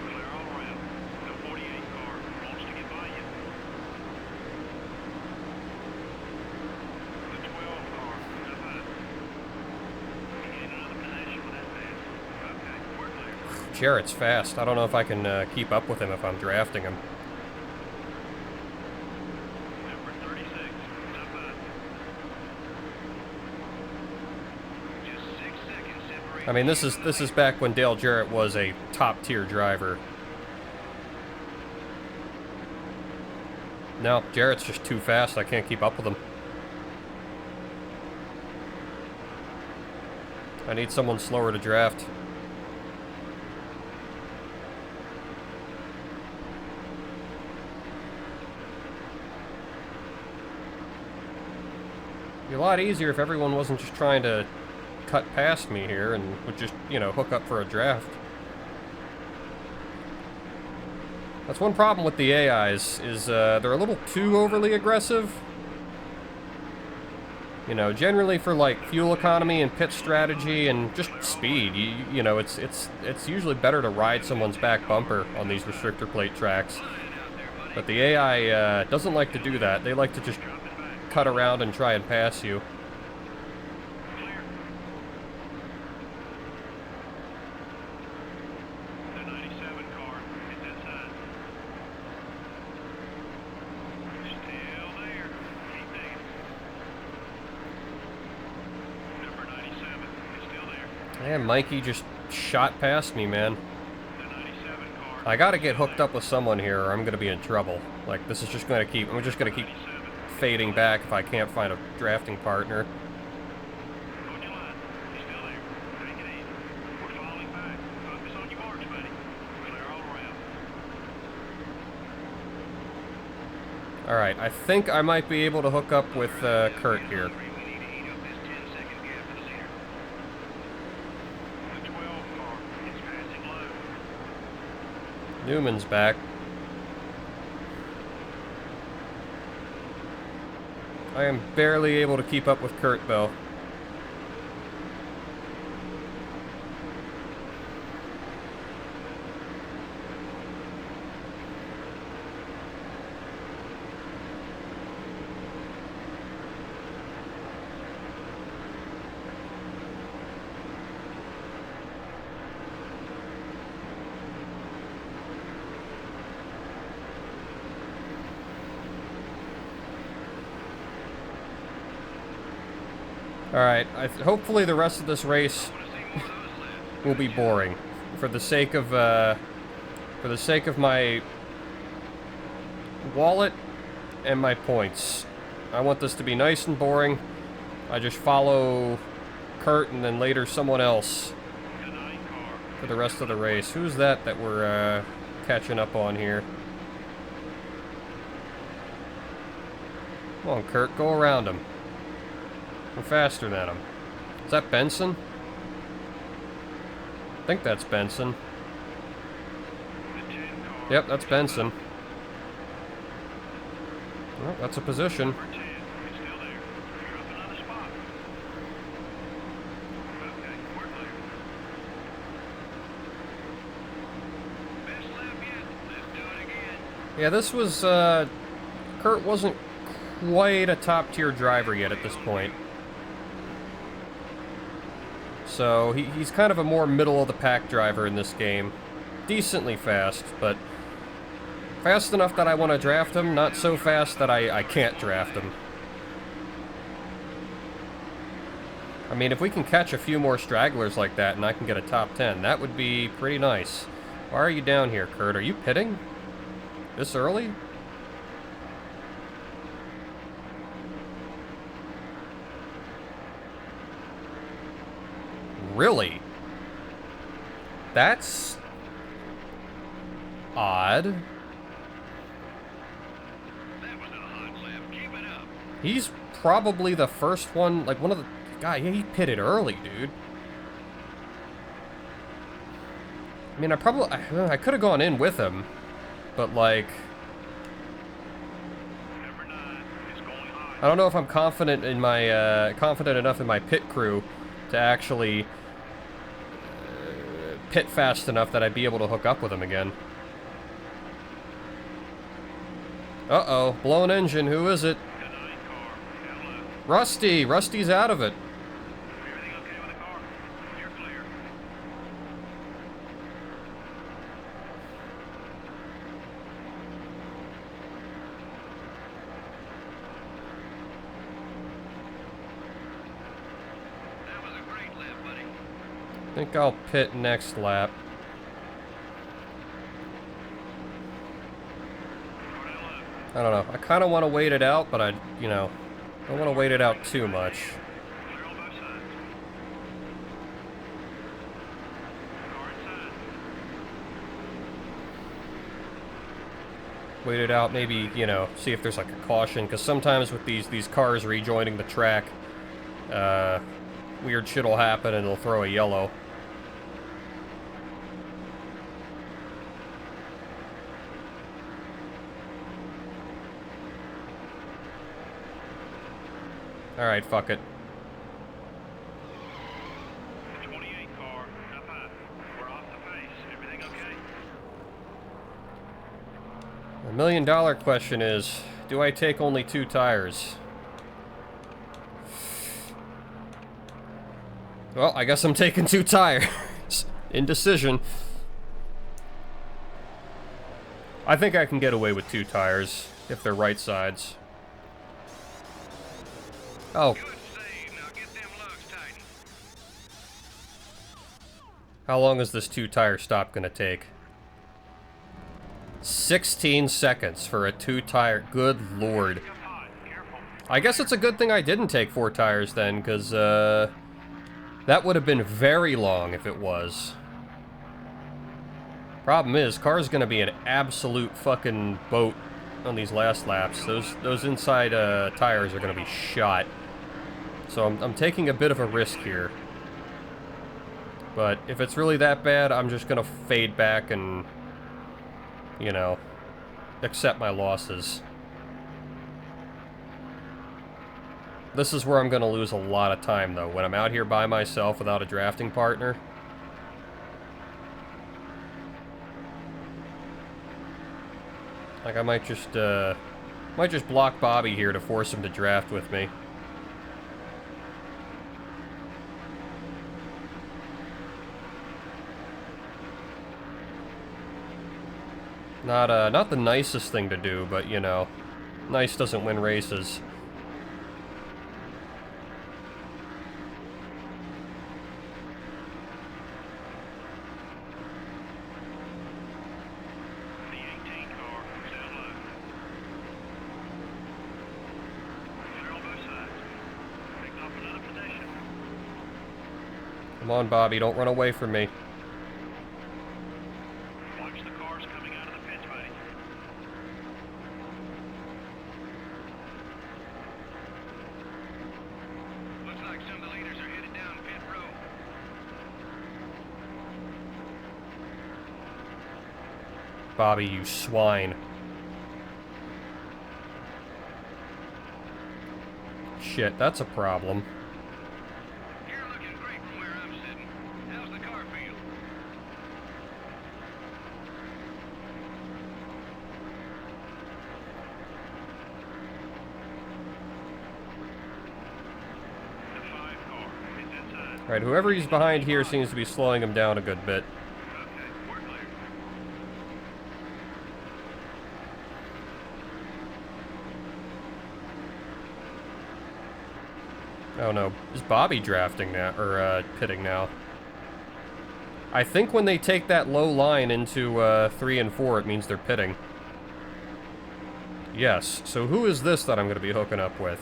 Clear all around. The 48 car wants to get by you. The 12 car is outside. You get in another position with that fast. Okay, we're clear. Jarrett's fast. I don't know if I can keep up with him if I'm drafting him. Number 36 is outside. Just 6 seconds separating. I mean, this is back when Dale Jarrett was a top-tier driver. No, Jarrett's just too fast. I can't keep up with him. I need someone slower to draft. It'd be a lot easier if everyone wasn't just trying to cut past me here and would just, you know, hook up for a draft. That's one problem with the AIs, is they're a little too overly aggressive. You know, generally for like fuel economy and pit strategy and just speed, you know, it's usually better to ride someone's back bumper on these restrictor plate tracks. But the AI doesn't like to do that. They like to just cut around and try and pass you. Clear. The 97 car is inside. Still there. Keep digging. Number 97 is still there. Man, Mikey just shot past me, man. The 97 car. I gotta get hooked up with someone here or I'm gonna be in trouble. Like, this is just gonna keep, I'm just gonna keep 97 fading back if I can't find a drafting partner. Alright, I think I might be able to hook up with Kurt here. We need to eat up this 10-second gap for the leader. The 12 car is passing low. Newman's back. I am barely able to keep up with Kurt, though. Alright, hopefully the rest of this race will be boring. For the sake of my wallet and my points. I want this to be nice and boring. I just follow Kurt and then later someone else for the rest of the race. Who's that we're catching up on here? Come on, Kurt, go around him. We're faster than him. Is that Benson? I think that's Benson. Yep, that's Benson. Well, that's a position. Yeah, this was, Kurt wasn't quite a top-tier driver yet at this point. So, he's kind of a more middle-of-the-pack driver in this game. Decently fast, but fast enough that I want to draft him, not so fast that I can't draft him. I mean, if we can catch a few more stragglers like that and I can get a top 10, that would be pretty nice. Why are you down here, Kurt? Are you pitting? This early? Really? That's odd. That was a hot lap. Keep it up. He's probably the first one, like one of the guy. He pitted early, dude. I mean, I could have gone in with him, but like, Number 9 is going high. I don't know if I'm confident in my confident enough in my pit crew to actually pit fast enough that I'd be able to hook up with him again. Uh-oh, blown engine. Who is it? The 9 car. Down low. Rusty. Rusty's out of it. Everything okay with the car? You're clear. That was a great lap, buddy. I think I'll pit next lap. I don't know. I kind of want to wait it out, but I don't want to wait it out too much. Clear on both sides. Car inside. Wait it out, maybe, see if there's like a caution, because sometimes with these cars rejoining the track, weird shit will happen and they'll throw a yellow. Alright, fuck it. The 28 car. Up high. We're off the pace. Everything okay? The $1 million question is, do I take only 2 tires? Well, I guess I'm taking 2 tires. Indecision. I think I can get away with 2 tires, if they're right sides. Oh, Good save. Now get them lugs tightened. how long is this 2-tire stop gonna take? 16 seconds for a 2-tire. Good lord. Up high. Careful. I guess it's a good thing I didn't take 4 tires then, because, that would have been very long if it was. Problem is, car's gonna be an absolute fucking boat on these last laps, those inside tires are going to be shot. So I'm taking a bit of a risk here. But if it's really that bad, I'm just going to fade back and, you know, accept my losses. This is where I'm going to lose a lot of time, though, when I'm out here by myself without a drafting partner. Like, I might just block Bobby here to force him to draft with me. Not the nicest thing to do, but, you know, nice doesn't win races. The 18 car is down low. Clear on both sides. Picking up another position. Come on, Bobby, don't run away from me. Watch the cars coming out of the pit bay. Looks like some of the leaders are headed down pit road. Bobby, you swine. Shit, that's a problem. You're looking great from where I'm sitting. How's the car feel? The 5 car is inside. Alright, whoever he's behind here seems to be slowing him down a good bit. Okay, we're clear. Oh no, is Bobby drafting now, or pitting now? I think when they take that low line into 3 and 4, it means they're pitting. Yes, so who is this that I'm going to be hooking up with?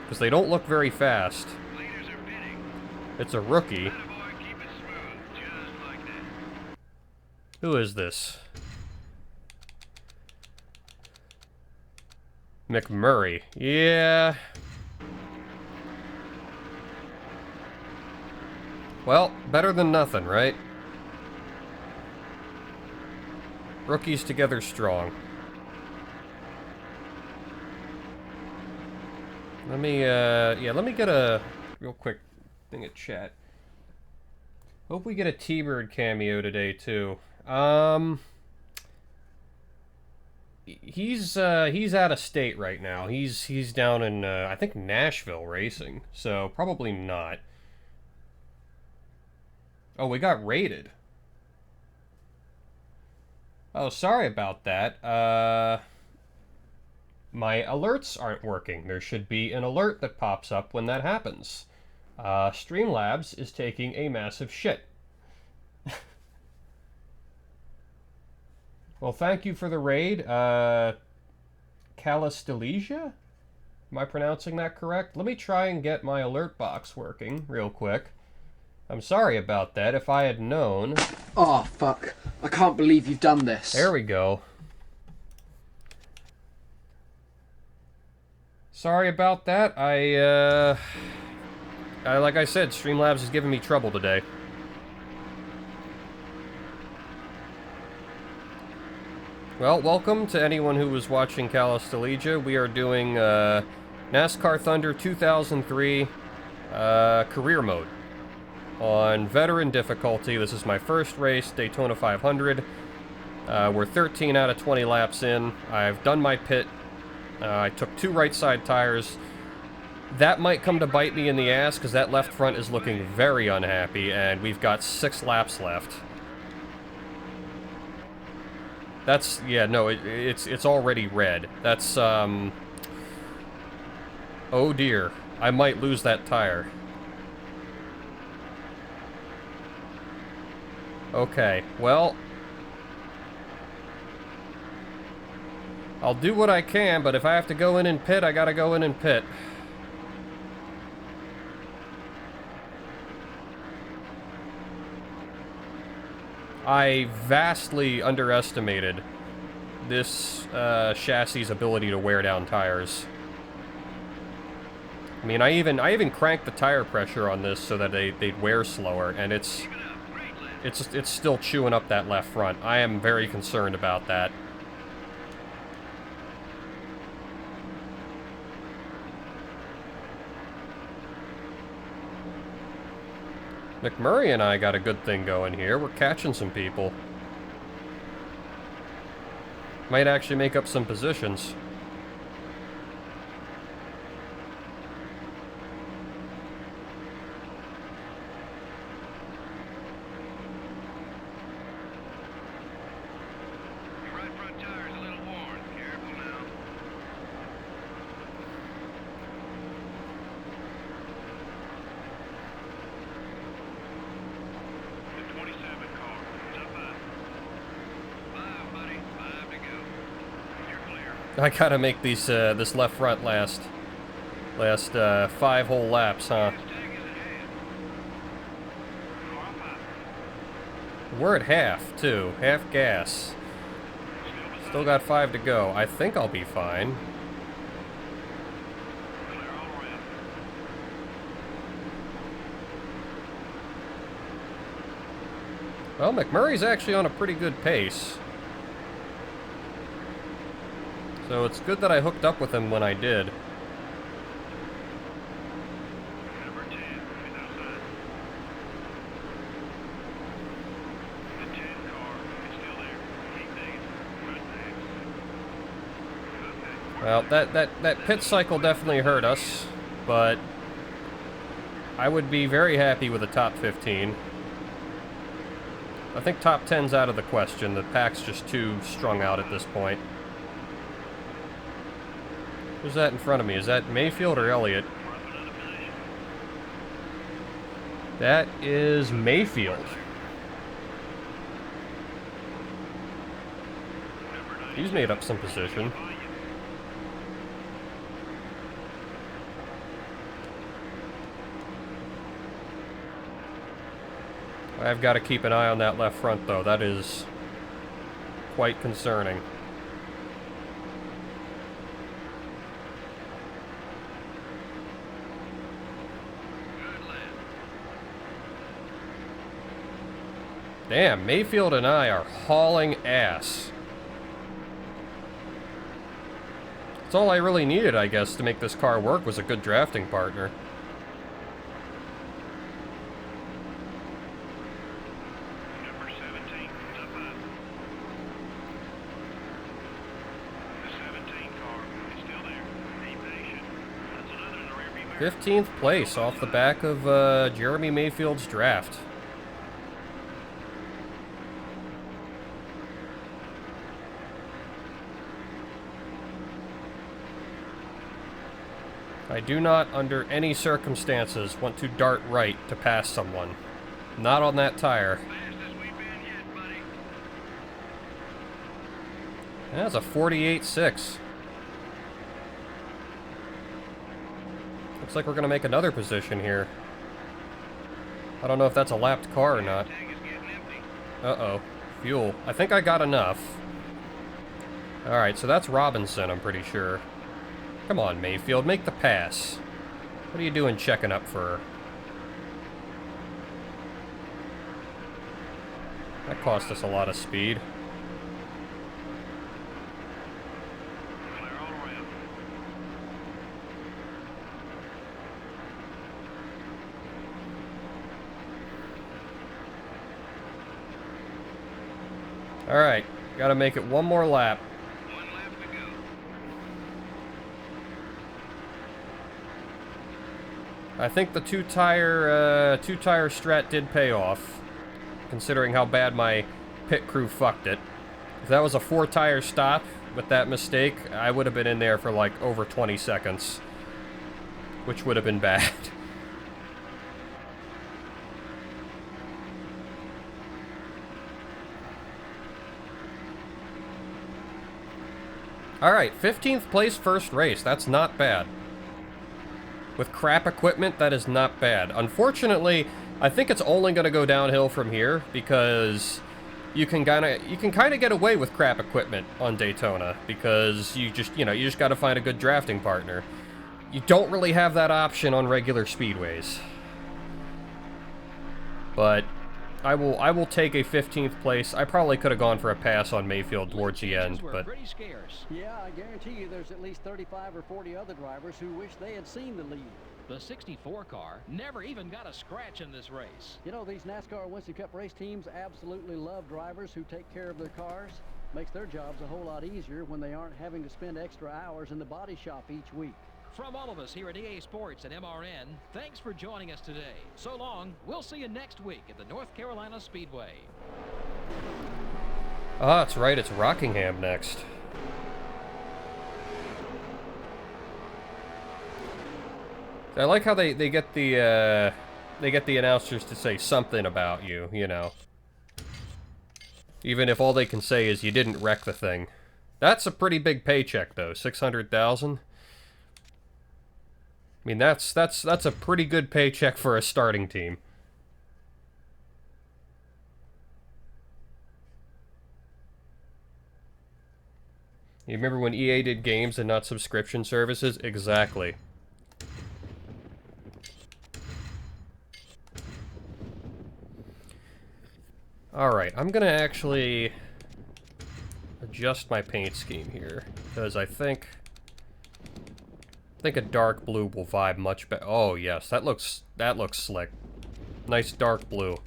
Because they don't look very fast. Leaders are pitting. It's a rookie. Attaboy, keep it smooth, just like that. Who is this? McMurray. Yeah. Well, better than nothing, right? Rookies together strong. Let me, let me get a real quick thing at chat. Hope we get a T-Bird cameo today, too. He's out of state right now. He's down in, I think, Nashville racing, so probably not. Oh, we got raided. Oh, sorry about that. My alerts aren't working. There should be an alert that pops up when that happens. Streamlabs is taking a massive shit. Well, thank you for the raid. Calistelesia? Am I pronouncing that correct? Let me try and get my alert box working real quick. I'm sorry about that. If I had known... Oh, fuck. I can't believe you've done this. There we go. Sorry about that. Like I said, Streamlabs is giving me trouble today. Well, welcome to anyone who was watching Calistelegia. We are doing NASCAR Thunder 2003 career mode on veteran difficulty. This is my first race, Daytona 500. We're 13 out of 20 laps in. I've done my pit. I took 2 right side tires. That might come to bite me in the ass because that left front is looking very unhappy, and we've got 6 laps left. That's, yeah, no, it's already red. That's, oh dear. I might lose that tire. Okay, well... I'll do what I can, but if I have to go in and pit, I gotta go in and pit. I vastly underestimated this chassis' ability to wear down tires. I mean, I even cranked the tire pressure on this so that they'd wear slower, and it's still chewing up that left front. I am very concerned about that. McMurray and I got a good thing going here. We're catching some people. Might actually make up some positions. Your right front tire's a little worn. Careful now. The 27 car. It's up high. 5, buddy. 5 to go. You're clear. I gotta make these this left front last 5 whole laps, huh? Gas tank is ahead. Car up high. We're at half too, half gas. Still got 5 to go. I think I'll be fine. Clear all around. Well, McMurray's actually on a pretty good pace. So it's good that I hooked up with him when I did. Number 10 is outside. The 10 car is still there. Keep digging. Right there. Okay. Well, that pit cycle definitely hurt us, but I would be very happy with a top 15. I think top 10's out of the question. The pack's just too strung out at this point. Who's that in front of me? Is that Mayfield or Elliott? We're up another position. That is Mayfield. Number 9. He's made up some position. I've got to keep an eye on that left front, though. That is quite concerning. Good lap. Damn, Mayfield and I are hauling ass. That's all I really needed, I guess, to make this car work was a good drafting partner. Number 17 is up high. The 17 car is still there. Be patient. That's another in the rearview mirror. 15th place off the back of Jeremy Mayfield's draft. I do not, under any circumstances, want to dart right to pass someone. Not on that tire. Fastest we've been yet, buddy. That's a 48.6. Looks like we're going to make another position here. I don't know if that's a lapped car or not. Tank is getting empty. Uh-oh. Fuel. I think I got enough. Alright, so that's Robinson, I'm pretty sure. Come on, Mayfield, make the pass. What are you doing checking up for her? That cost us a lot of speed. Clear all around. Alright, gotta make it one more lap. 1 lap to go. I think the two-tire strat did pay off, considering how bad my pit crew fucked it. If that was a 4-tire stop with that mistake, I would have been in there for like over 20 seconds, which would have been bad. Alright, 15th place first race. That's not bad. With crap equipment, that is not bad. Unfortunately, I think it's only going to go downhill from here because you can kind of get away with crap equipment on Daytona because you just got to find a good drafting partner. You don't really have that option on regular speedways. But I will take a 15th place. I probably could have gone for a pass on Mayfield towards the end, but pretty scarce. Yeah, I guarantee you there's at least 35 or 40 other drivers who wish they had seen the lead. The 64 car never even got a scratch in this race. You know, these NASCAR Winston Cup race teams absolutely love drivers who take care of their cars. Makes their jobs a whole lot easier when they aren't having to spend extra hours in the body shop each week. From all of us here at EA Sports and MRN, thanks for joining us today. So long. We'll see you next week at the North Carolina Speedway. ah, that's right, it's Rockingham next. I like how they get the announcers to say something about you, you know. Even if all they can say is you didn't wreck the thing. That's a pretty big paycheck though, 600,000. I mean that's a pretty good paycheck for a starting team. You remember when EA did games and not subscription services? Exactly. Alright, I'm gonna actually adjust my paint scheme here, because I think a dark blue will vibe much better. Oh yes, that looks slick. Nice dark blue.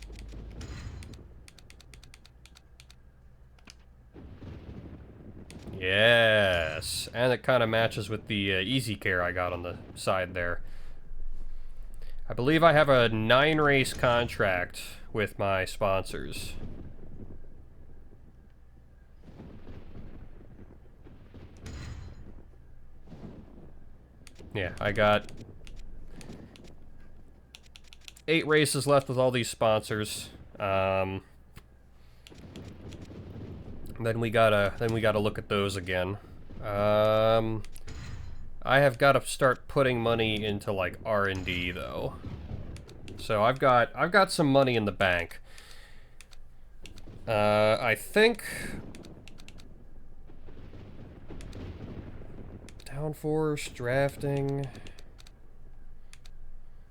Yes, and it kind of matches with the Easy Care I got on the side there. I believe I have a 9-race contract with my sponsors. Yeah, I got 8 races left with all these sponsors. Then we gotta look at those again. I have got to start putting money into like R&D though. So I've got some money in the bank. I think downforce, drafting.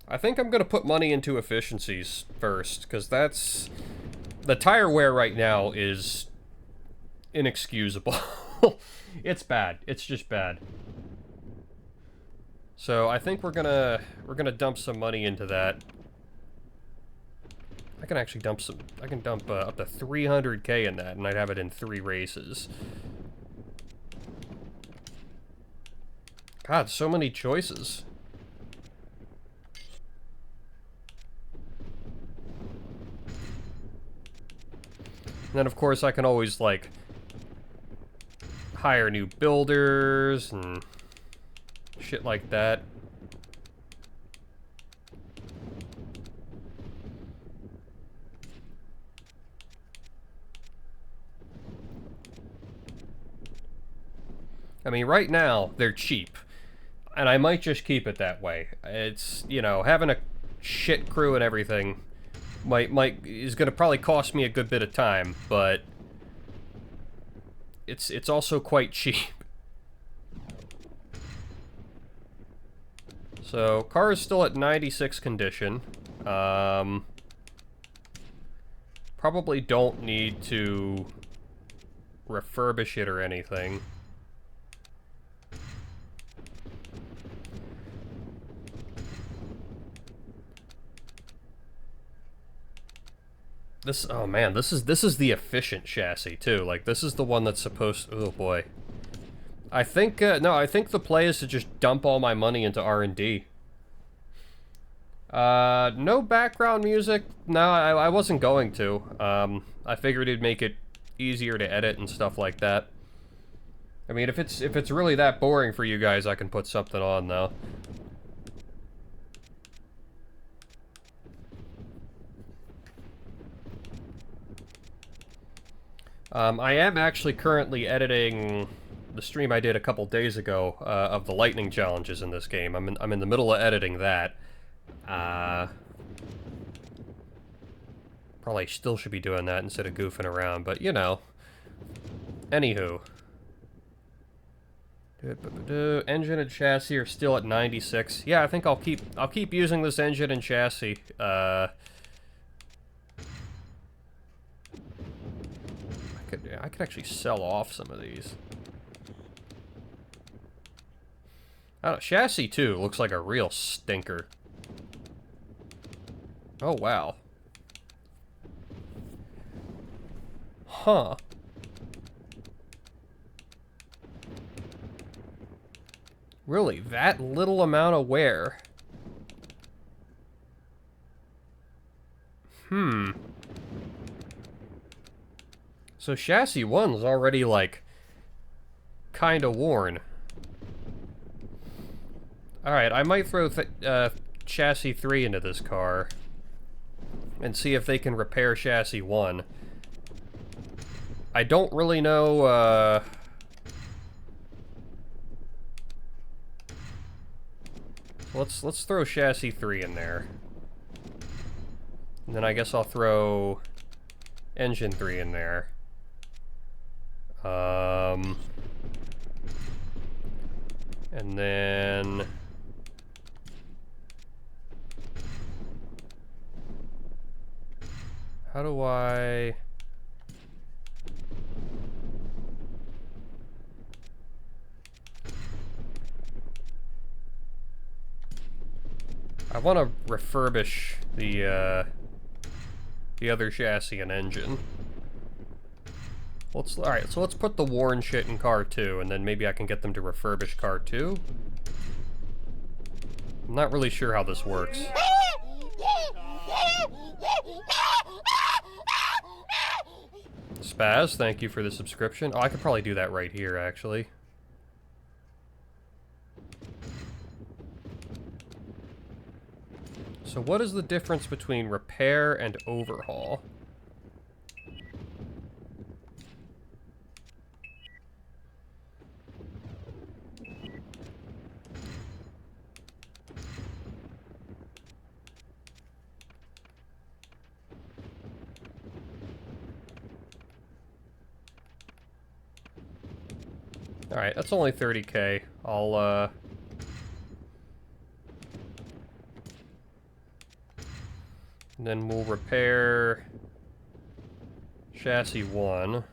I think I'm gonna put money into efficiencies first, because that's the tire wear right now is inexcusable. It's bad. It's just bad. So I think we're gonna dump some money into that. I can actually dump some. I can dump up to 300K in that, and I'd have it in 3 races. God, so many choices. And then of course I can always like hire new builders and shit like that. I mean, right now, they're cheap. And I might just keep it that way. It's, you know, having a shit crew and everything is going to probably cost me a good bit of time, but it's also quite cheap. So, car is still at 96 condition. Probably don't need to refurbish it or anything. Oh man, this is the efficient chassis too. Like, this is the one that's supposed to, oh boy. I think, no, I think the play is to just dump all my money into R&D. No background music. No, I wasn't going to. I figured it'd make it easier to edit and stuff like that. I mean, if it's really that boring for you guys, I can put something on though. I am actually currently editing the stream I did a couple days ago of the lightning challenges in this game. I'm in the middle of editing that. Probably still should be doing that instead of goofing around, but you know. Anywho. Engine and chassis are still at 96. Yeah, I think I'll keep using this engine and chassis. I could actually sell off some of these. I don't know, chassis 2 looks like a real stinker. Oh, wow. Huh. Really, that little amount of wear? So chassis 1's already, like, kinda worn. Alright, I might throw chassis 3 into this car and see if they can repair chassis 1. I don't really know, let's throw chassis 3 in there. And then I guess I'll throw engine 3 in there. And then... how do I... I want to refurbish the other chassis and engine. Alright, so let's put the worn shit in car 2, and then maybe I can get them to refurbish car 2. I'm not really sure how this works. Spaz, thank you for the subscription. Oh, I could probably do that right here, actually. So what is the difference between repair and overhaul? Alright, that's only 30K. I'll, and then we'll repair chassis 1.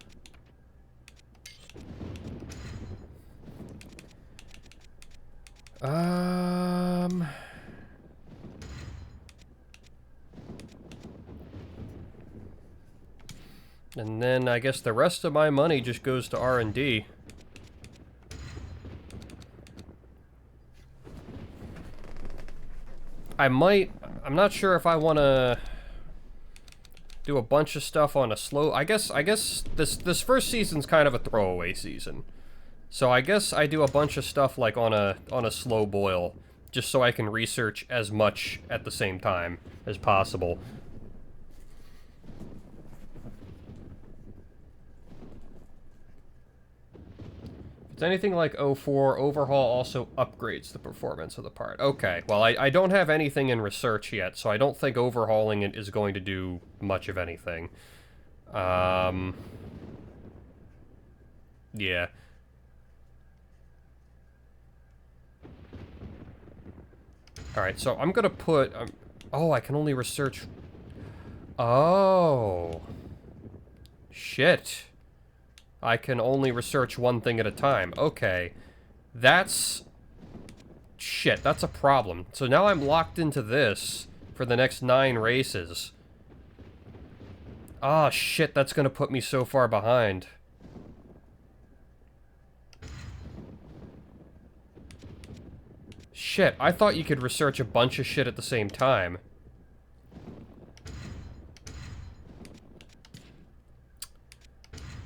And then I guess the rest of my money just goes to R&D. I'm not sure if I want to do a bunch of stuff on a slow... I guess this first season's kind of a throwaway season. So I guess I do a bunch of stuff like on a slow boil, just so I can research as much at the same time as possible. If it's anything like 04, overhaul also upgrades the performance of the part. Okay, well I don't have anything in research yet, so I don't think overhauling it is going to do much of anything. Yeah. Alright, so I'm gonna put... oh, I can only research... oh. Shit. I can only research one thing at a time. Okay. That's... shit, that's a problem. So now I'm locked into this for the next 9 races. Ah, shit, that's gonna put me so far behind. Shit, I thought you could research a bunch of shit at the same time.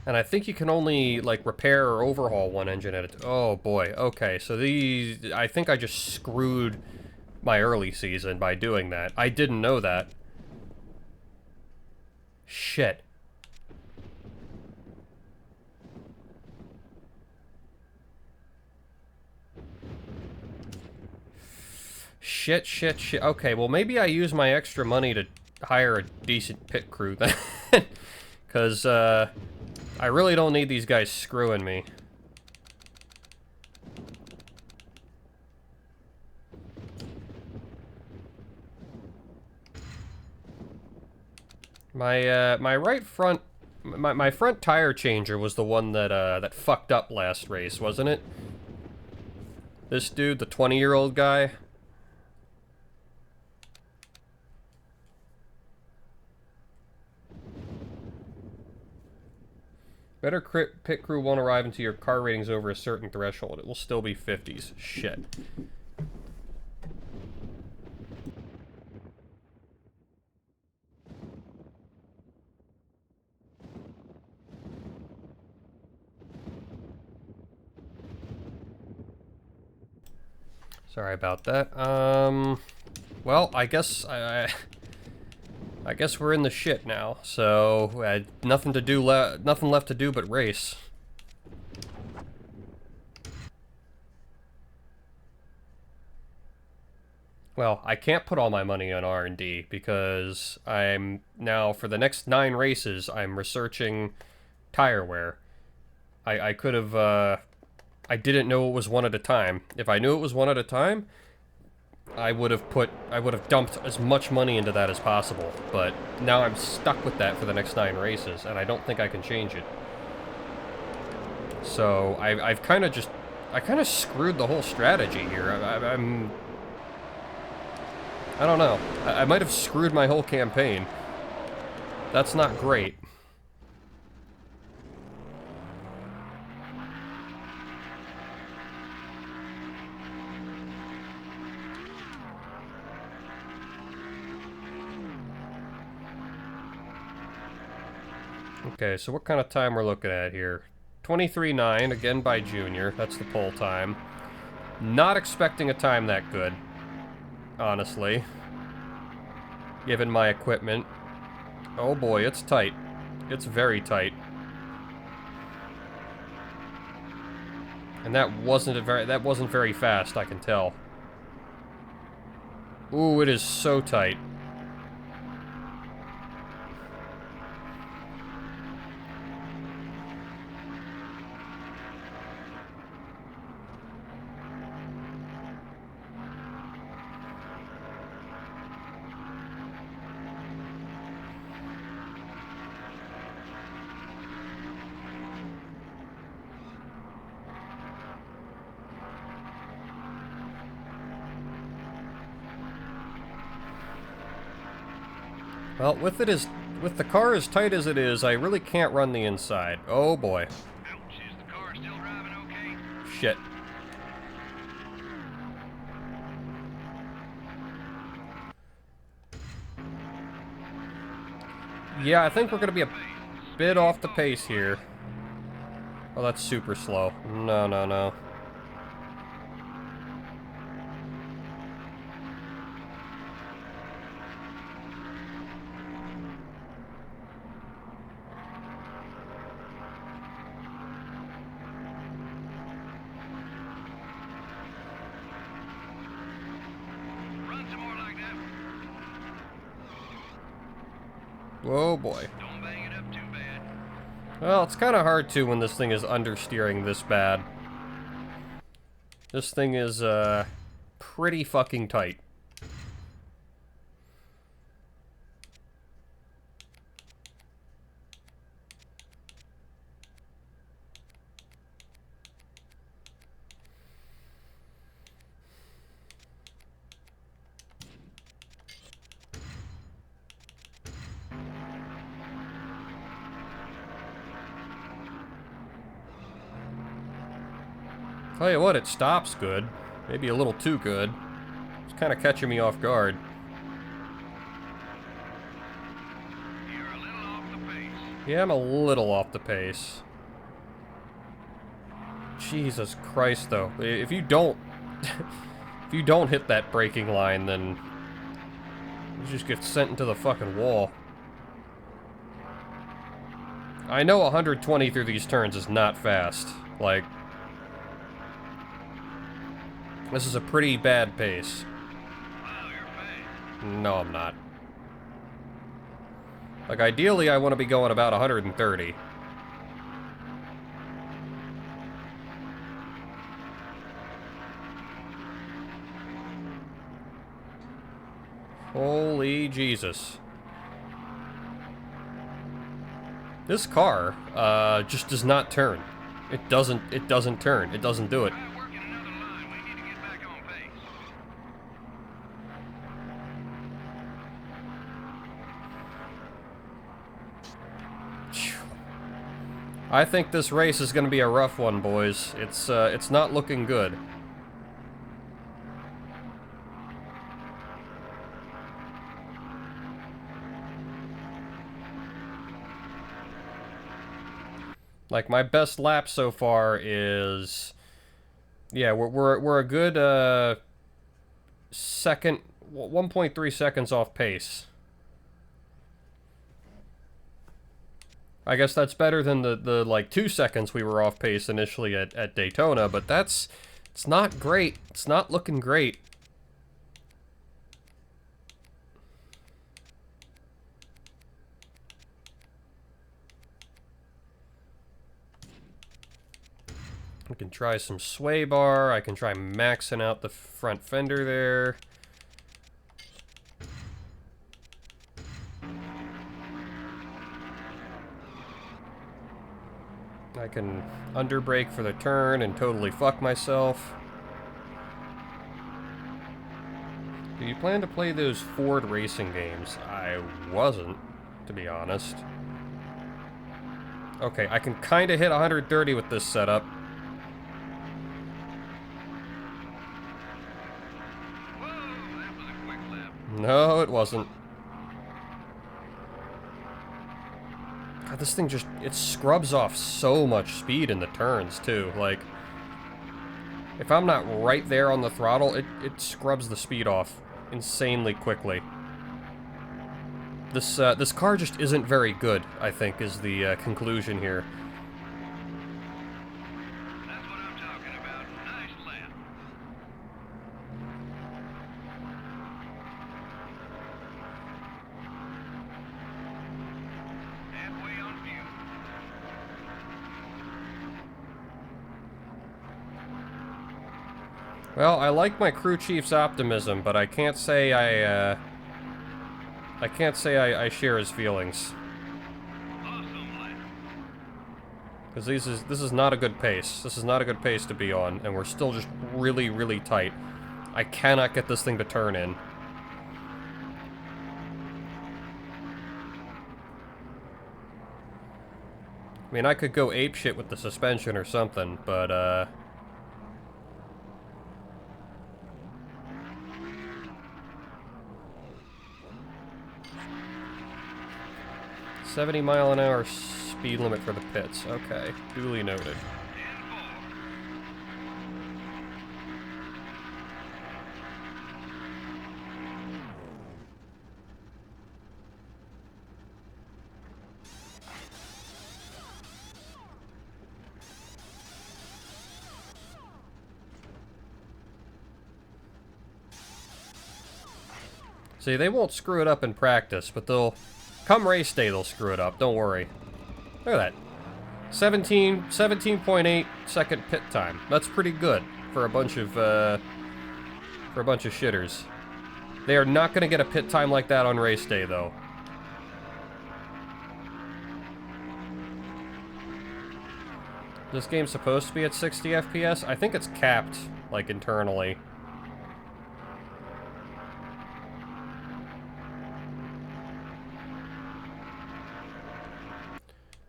And I think you can only, like, repair or overhaul one engine at a time. Oh, boy. Okay, so these... I think I just screwed my early season by doing that. I didn't know that. Shit. Shit. Okay, well, maybe I use my extra money to hire a decent pit crew then. Because, I really don't need these guys screwing me. My right front, my front tire changer was the one that, that fucked up last race, wasn't it? This dude, the 20-year-old guy. Better pit crew won't arrive until your car rating's over a certain threshold. It will still be 50s. Shit. Sorry about that. Well, I guess I guess we're in the shit now. So nothing to do nothing left to do but race. Well, I can't put all my money on R&D because I'm now, for the next 9 races, I'm researching tire wear. I could have, I didn't know it was one at a time. If I knew it was one at a time, I would have dumped as much money into that as possible. But now I'm stuck with that for the next 9 races, and I don't think I can change it. So I've kind of just, I kind of screwed the whole strategy here. I don't know. I might have screwed my whole campaign. That's not great. Okay, so what kind of time we're looking at here? 23:09, again by Junior. That's the pole time. Not expecting a time that good, honestly, given my equipment. Oh boy, it's tight. It's very tight. And that wasn't very fast, I can tell. Ooh, it is so tight. Well, with the car as tight as it is, I really can't run the inside. Oh boy. Ouch, is the car still driving okay? Shit. Yeah, I think we're gonna be a bit off the pace here. Oh, that's super slow. No, no, no. Run some more like that. Whoa, boy. Don't bang it up too bad. Well, it's kind of hard to when this thing is understeering this bad. This thing is, pretty fucking tight. Tell you what, it stops good. Maybe a little too good. It's kind of catching me off guard. You're a little off the pace. Yeah, I'm a little off the pace. Jesus Christ, though. If you don't... if you don't hit that braking line, then... you just get sent into the fucking wall. I know 120 through these turns is not fast. Like... this is a pretty bad pace. Wow, you're fast. No, I'm not. Like, ideally, I want to be going about 130. Holy Jesus. This car, just does not turn. It doesn't turn. It doesn't do it. We're working another line. We need to get back on pace. I think this race is going to be a rough one, boys. It's not looking good. Like, my best lap so far is, yeah, we're a good second, 1.3 seconds off pace. I guess that's better than the like 2 seconds we were off pace initially at Daytona, but it's not great. It's not looking great. I can try some sway bar. I can try maxing out the front fender there. I can underbrake for the turn and totally fuck myself. Do you plan to play those Ford racing games? I wasn't, to be honest. Okay, I can kind of hit 130 with this setup. Whoa, that was a quick lap. No, it wasn't. God, this thing just, it scrubs off so much speed in the turns, too. Like, if I'm not right there on the throttle, it scrubs the speed off insanely quickly. This car just isn't very good, I think, is the conclusion here. That's what I'm talking about. Nice lap. Halfway on view. Well, I like my crew chief's optimism, but I can't say I share his feelings. Awesome lap. Because this is not a good pace. This is not a good pace to be on, and we're still just really, really tight. I cannot get this thing to turn in. I mean, I could go apeshit with the suspension or something, but, 70-mile-an-hour speed limit for the pits. Okay, duly noted. And 4. See, they won't screw it up in practice, but they'll... Come race day, they'll screw it up. Don't worry. Look at that. 17.8 second pit time. That's pretty good for a bunch of shitters. They are not going to get a pit time like that on race day, though. This game's supposed to be at 60 FPS. I think it's capped, like, internally.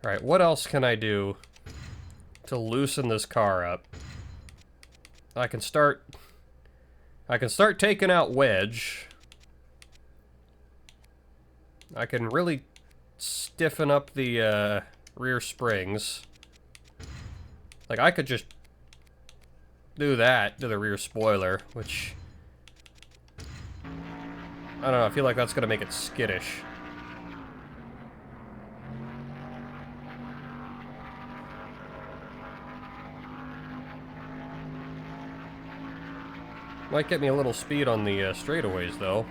Alright, what else can I do to loosen this car up? I can start taking out wedge. I can really stiffen up the rear springs. Like, I could just do that to the rear spoiler, which... I don't know, I feel like that's gonna make it skittish. Might get me a little speed on the straightaways, though.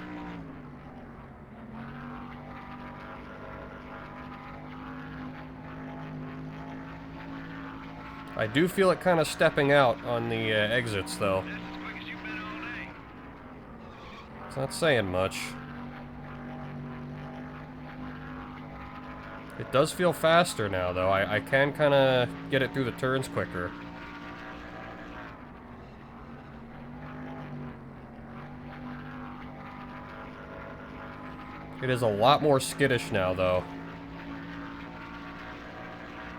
I do feel it kind of stepping out on the exits, though. That's as quick as you've been all day. It's not saying much. It does feel faster now, though. I can kind of get it through the turns quicker. It is a lot more skittish now, though.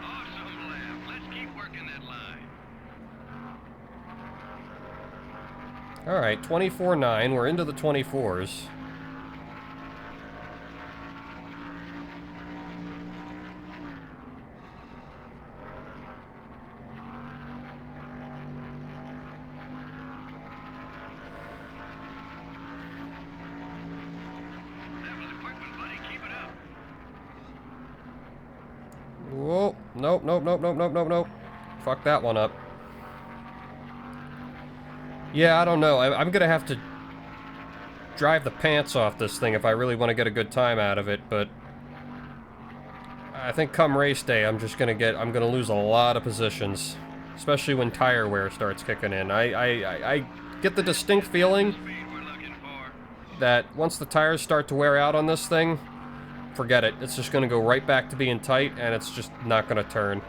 Awesome lap. Let's keep working that line. Alright, 24.9. We're into the 24s. That was a quick one, buddy. Keep it up. Whoa. Nope, nope, nope, nope, nope, nope, nope. Fuck that one up. Yeah, I don't know. I'm gonna have to drive the pants off this thing if I really want to get a good time out of it, but I think come race day, I'm gonna lose a lot of positions, especially when tire wear starts kicking in. I get the distinct feeling Speed we're looking for. that once the tires start to wear out on this thing, forget it. It's just gonna go right back to being tight, and it's just not gonna turn.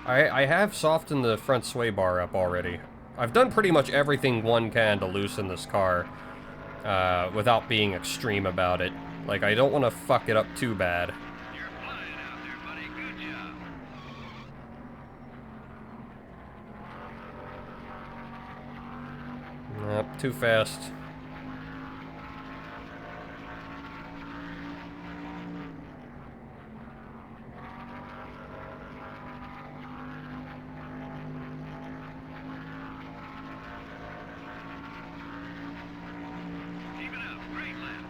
I have softened the front sway bar up already. I've done pretty much everything one can to loosen this car, without being extreme about it. Like, I don't want to fuck it up too bad. You're flying out there, buddy. Good job. Nope, too fast. Keep it up. Great lap.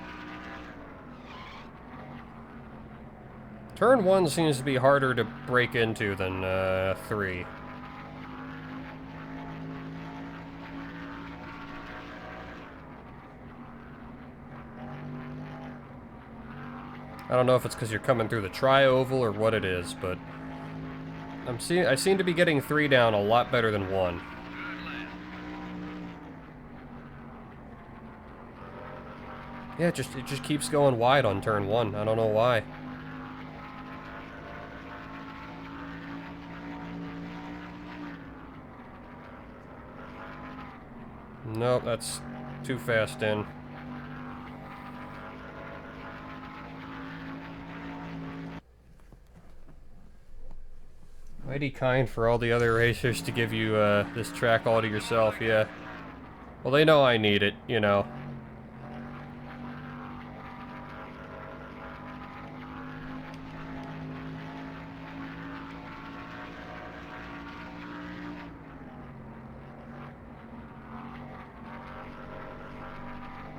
Turn 1 seems to be harder to break into than 3. I don't know if it's because you're coming through the tri-oval or what it is, but I seem to be getting 3 down a lot better than 1. Good lap. Yeah, it just keeps going wide on turn 1. I don't know why. Nope, that's too fast in. Mighty kind for all the other racers to give you this track all to yourself, yeah. Well, they know I need it, you know.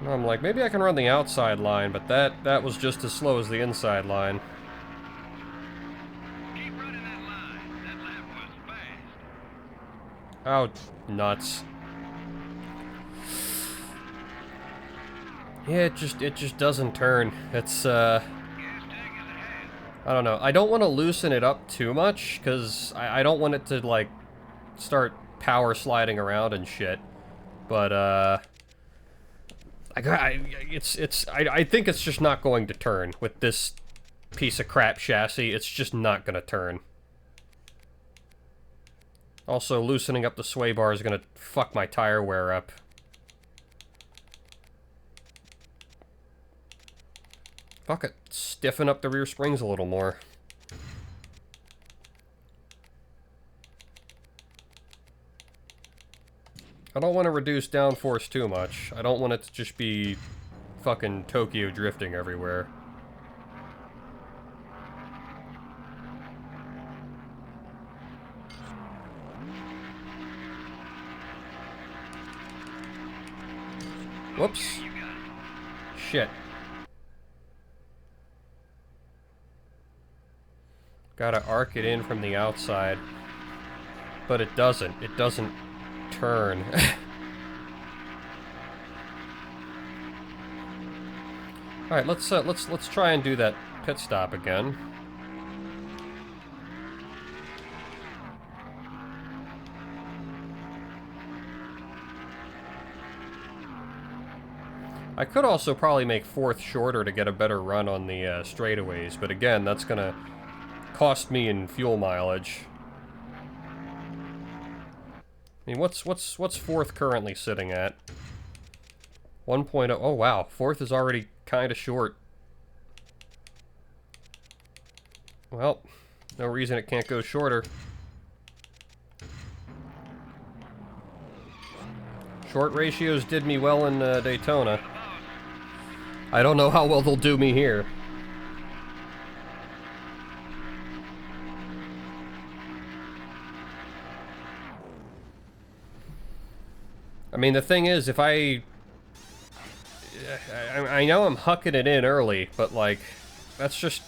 I'm like, maybe I can run the outside line, but that was just as slow as the inside line. Keep running that line. That lap was fast. Oh, nuts. Yeah, it just doesn't turn. It's Gas tank is ahead. I don't know. I don't want to loosen it up too much because I don't want it to like start power sliding around and shit. But I think it's just not going to turn with this piece of crap chassis. It's just not going to turn. Also, loosening up the sway bar is going to fuck my tire wear up. Fuck it. Stiffen up the rear springs a little more. I don't want to reduce downforce too much. I don't want it to just be fucking Tokyo drifting everywhere. Whoops. Shit. Gotta arc it in from the outside. But it doesn't. It doesn't turn. Alright, let's try and do that pit stop again. I could also probably make 4th shorter to get a better run on the straightaways, but again, that's gonna cost me in fuel mileage. I mean, what's 4th currently sitting at? 1.0. Oh wow, 4th is already kind of short. Well, no reason it can't go shorter. Short ratios did me well in Daytona. I don't know how well they'll do me here. I mean, the thing is, if I know I'm hucking it in early, but like, that's just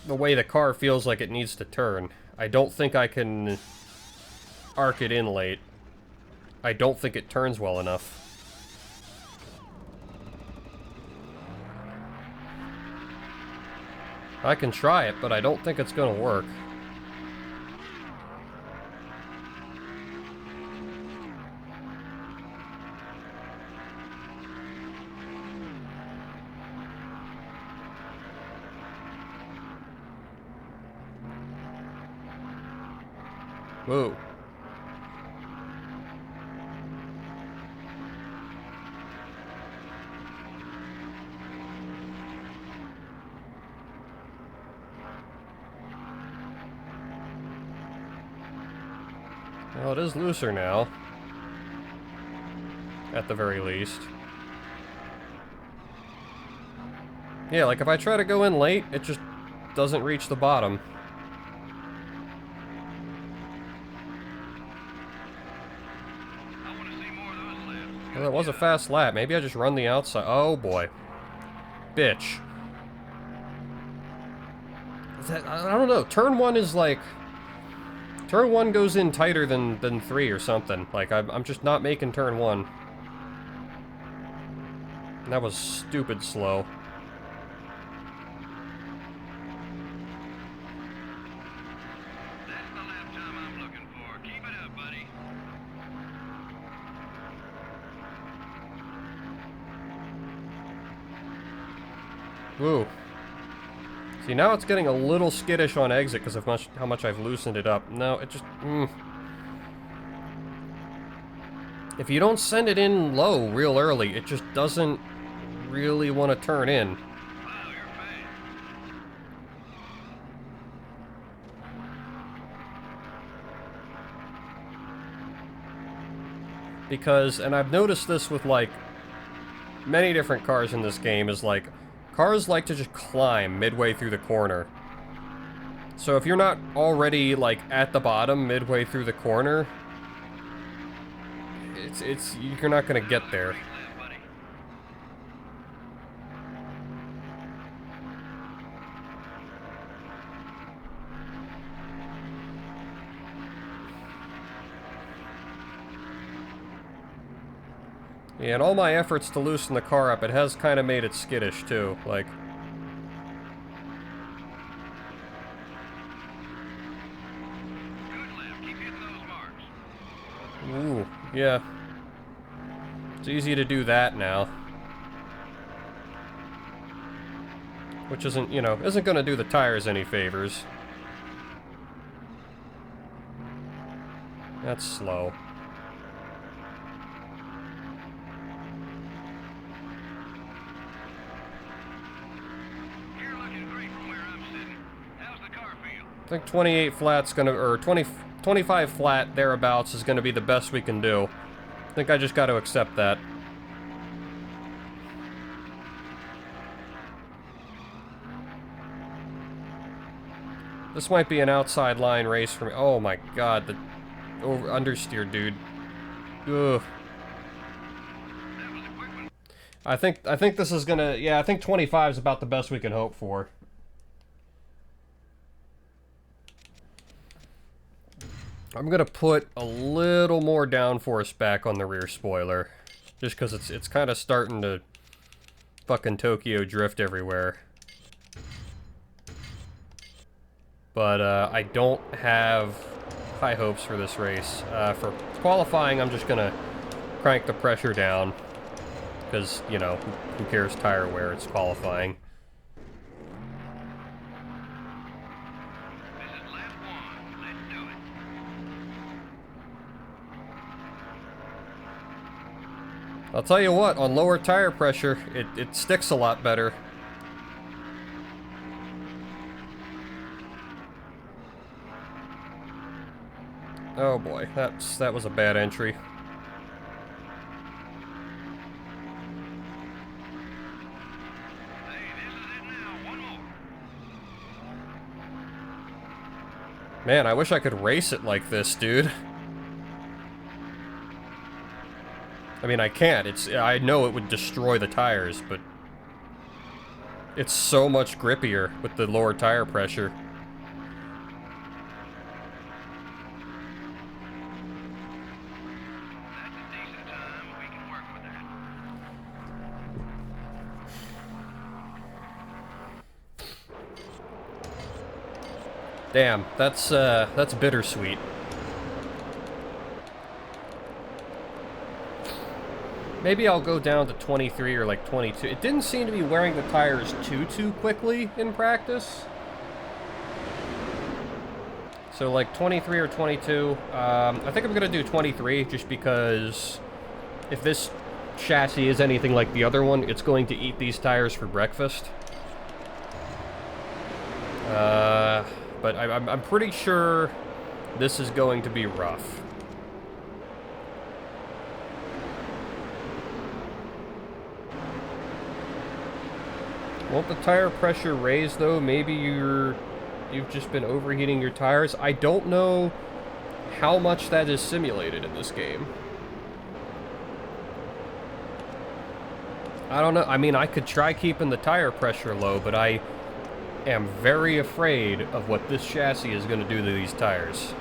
the way the car feels like it needs to turn. I don't think I can arc it in late. I don't think it turns well enough. I can try it, but I don't think it's gonna work. Whoa. Well, it is looser now. At the very least. Yeah, like if I try to go in late, it just doesn't reach the bottom. Well, that was a fast lap. Maybe I just run the outside. Oh boy. Bitch. I don't know. Turn 1 is like... Turn 1 goes in tighter than 3 or something. Like, I'm just not making turn 1. That was stupid slow. That's the lap time I'm looking for. Keep it up, buddy. Woo. See, now it's getting a little skittish on exit because of how much I've loosened it up. No, it just... If you don't send it in low real early, it just doesn't really want to turn in. Wow, you're fast. Because, and I've noticed this with, like, many different cars in this game, is like, cars like to just climb midway through the corner. So if you're not already, like, at the bottom midway through the corner, you're not gonna get there. Lap, buddy. Yeah, and all my efforts to loosen the car up, it has kind of made it skittish, too. Like... Good lap. Keep hitting those marks. Ooh, yeah. It's easy to do that now. Which isn't, you know, isn't gonna do the tires any favors. That's slow. You're looking great from where I'm sitting. How's the car feel? I think 28 flat's gonna, or 25 flat thereabouts is gonna be the best we can do. I think I just gotta accept that. This might be an outside line race for me. Oh my god, the understeer, dude. Ugh. That was a quick one. I think this is gonna, yeah, I think 25 is about the best we can hope for. I'm gonna put a little more downforce back on the rear spoiler, just because it's kind of starting to fucking Tokyo drift everywhere. But I don't have high hopes for this race. For qualifying, I'm just gonna crank the pressure down. Because, you know, who cares tire wear? It's qualifying. This is lap one. Let's do it. I'll tell you what, on lower tire pressure, it sticks a lot better. Oh boy, that was a bad entry. Hey, this is it now. One more. Man, I wish I could race it like this, dude. I mean, I can't. I know it would destroy the tires, but it's so much grippier with the lower tire pressure. That's a decent time. We can work with that. Damn, that's bittersweet. Maybe I'll go down to 23 or like 22. It didn't seem to be wearing the tires too quickly in practice. So like 23 or 22. I think I'm gonna do 23 just because if this chassis is anything like the other one, it's going to eat these tires for breakfast. But I'm pretty sure this is going to be rough. Won't the tire pressure raise though? Maybe you've just been overheating your tires. I don't know how much that is simulated in this game. I don't know. I mean, I could try keeping the tire pressure low, but I am very afraid of what this chassis is going to do to these tires.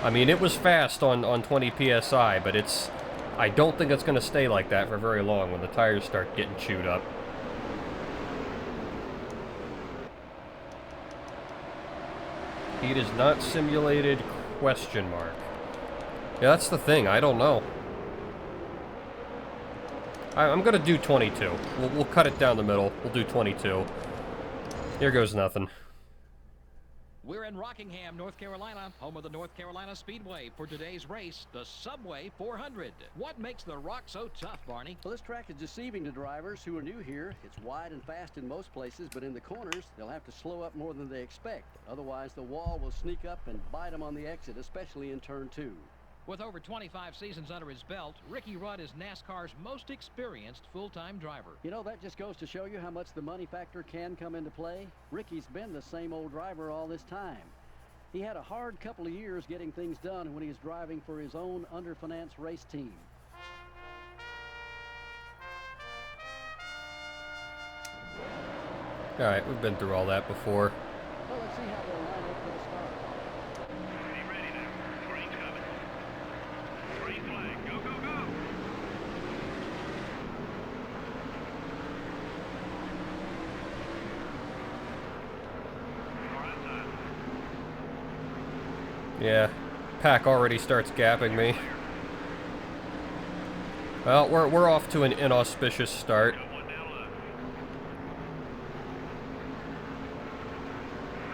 I mean, it was fast on 20 PSI, but I don't think it's going to stay like that for very long when the tires start getting chewed up. Heat is not simulated, question mark. Yeah, that's the thing, I don't know. I'm gonna do 22. We'll cut it down the middle. We'll do 22. Here goes nothing. We're in Rockingham, North Carolina, home of the North Carolina Speedway for today's race, the Subway 400. What makes the Rock so tough, Barney? Well, this track is deceiving to drivers who are new here. It's wide and fast in most places, but in the corners, they'll have to slow up more than they expect. Otherwise, the wall will sneak up and bite them on the exit, especially in turn 2. With over 25 seasons under his belt, Ricky Rudd is NASCAR's most experienced full-time driver. You know, that just goes to show you how much the money factor can come into play. Ricky's been the same old driver all this time. He had a hard couple of years getting things done when he was driving for his own underfinanced race team. Alright, we've been through all that before. Well, let's see how they'll line up for the start. Ready, ready now. Green's coming. Green flag. Go, go, go. Car outside. Yeah, Pack already starts gapping me. Well, we're off to an inauspicious start. Got one down left.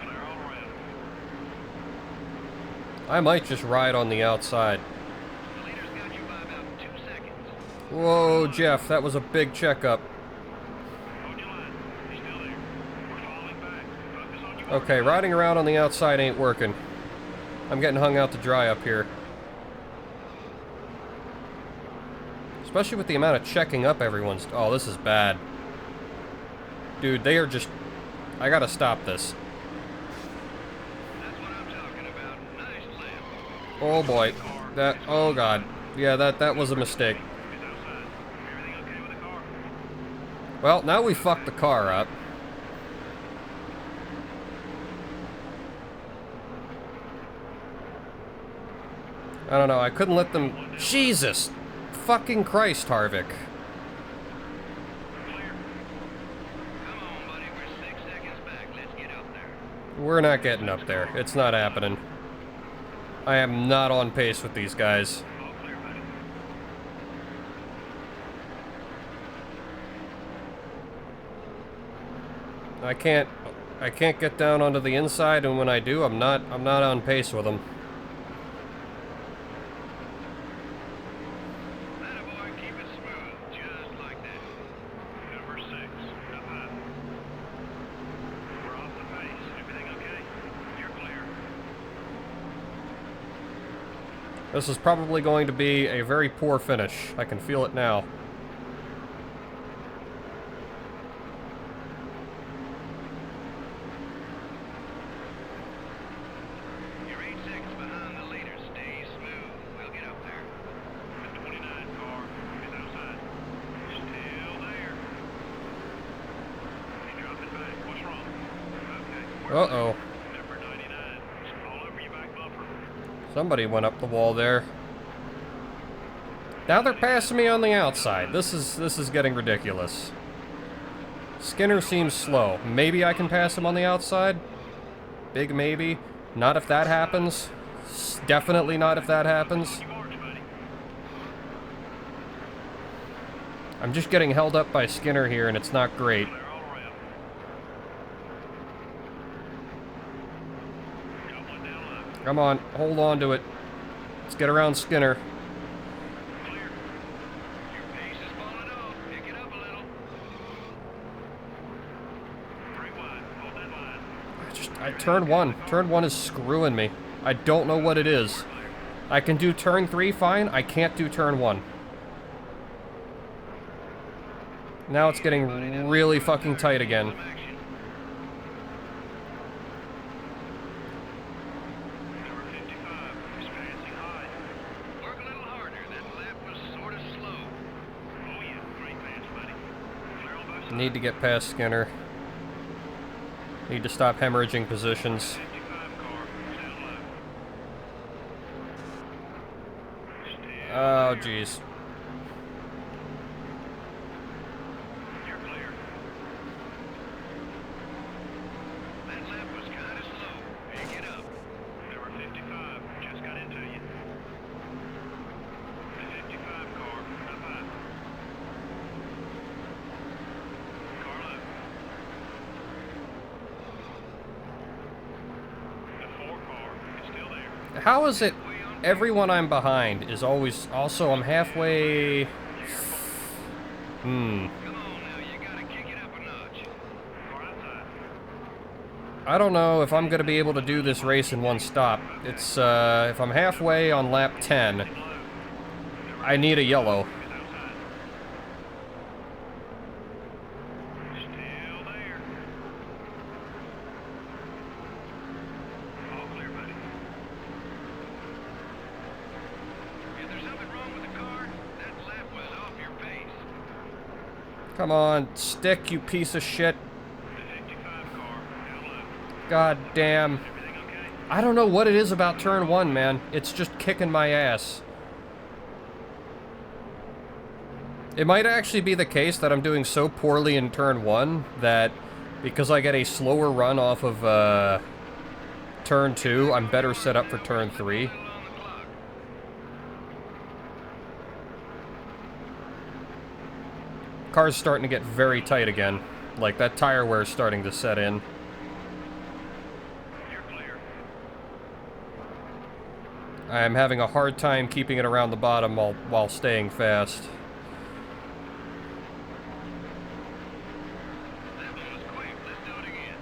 Clear all around. I might just ride on the outside. The leader's got you by about 2 seconds. Whoa, Jeff, that was a big checkup. Hold your line. He's still there. We're falling back. Focus on your Okay, riding around on the outside ain't working. I'm getting hung out to dry up here. Especially with the amount of checking up everyone's... Oh, this is bad. Dude, they are just... I gotta stop this. That's what I'm talking about. Nice lap. Oh boy. That... Oh god. Yeah, that was a mistake. He's outside. Everything okay with the car? Well, now we fucked the car up. I don't know, I couldn't let them... Jesus! Fucking Christ, Harvick. Clear. Come on, buddy. We're 6 seconds back. Let's get up there. We're not getting up there. It's not happening. I am not on pace with these guys. All clear, buddy. I can't get down onto the inside, and when I do, I'm not on pace with them. Attaboy, keep it smooth, just like that. Number 6, up high. We're off the pace. Everything okay? You're clear. This is probably going to be a very poor finish. I can feel it now. You're 8 seconds behind the leader. Stay smooth. We'll get up there. The 29 car is outside. Still there. He dropped it back. What's wrong? Okay. Uh-oh. Number 99. It's all over your back bumper. Somebody went up the wall there. Now they're passing me on the outside. This is getting ridiculous. Skinner seems slow. Maybe I can pass him on the outside? Big maybe. Not if that happens. Definitely not if that happens. You march, buddy. I'm just getting held up by Skinner here, and it's not great. Clear all around. Got one down low. Come on, hold on to it. Let's get around Skinner. Clear. Your pace is falling off. Pick it up a little. 3 wide. Hold that line. Turn one is screwing me. I don't know what it is. I can do turn 3 fine. I can't do turn 1. Now it's getting really fucking tight again. Some action. Number 55 is passing high. Work a little harder. That lap was sort of slow. Oh yeah, great pass, buddy. Clear on both sides. Need to get past Skinner. Need to stop hemorrhaging positions. 55 car down low. Still Oh, there. jeez. You're clear. That lap was kind of slow. Pick it up. Number 55 just got into you. The 55 car up high. Car low. The 4 car is still there. How is it everyone I'm behind is always... Also, I'm halfway... Hmm. Come on now, you gotta kick it up a notch. Car outside. I don't know if I'm going to be able to do this race in one stop. It's, if I'm halfway on lap 10, I need a yellow. Is outside. Still there. All clear, buddy. If there's something wrong with the car, that lap was off your pace. Come on, stick, you piece of shit. The 55 car down low. God damn. Everything okay? I don't know what it is about turn 1, man. It's just kicking my ass. It might actually be the case that I'm doing so poorly in turn 1 that because I get a slower run off of turn 2, I'm better set up for turn 3. On the clock. Car's starting to get very tight again. Like, that tire wear is starting to set in. You're clear. I'm having a hard time keeping it around the bottom while staying fast. That one was quick. Let's do it again.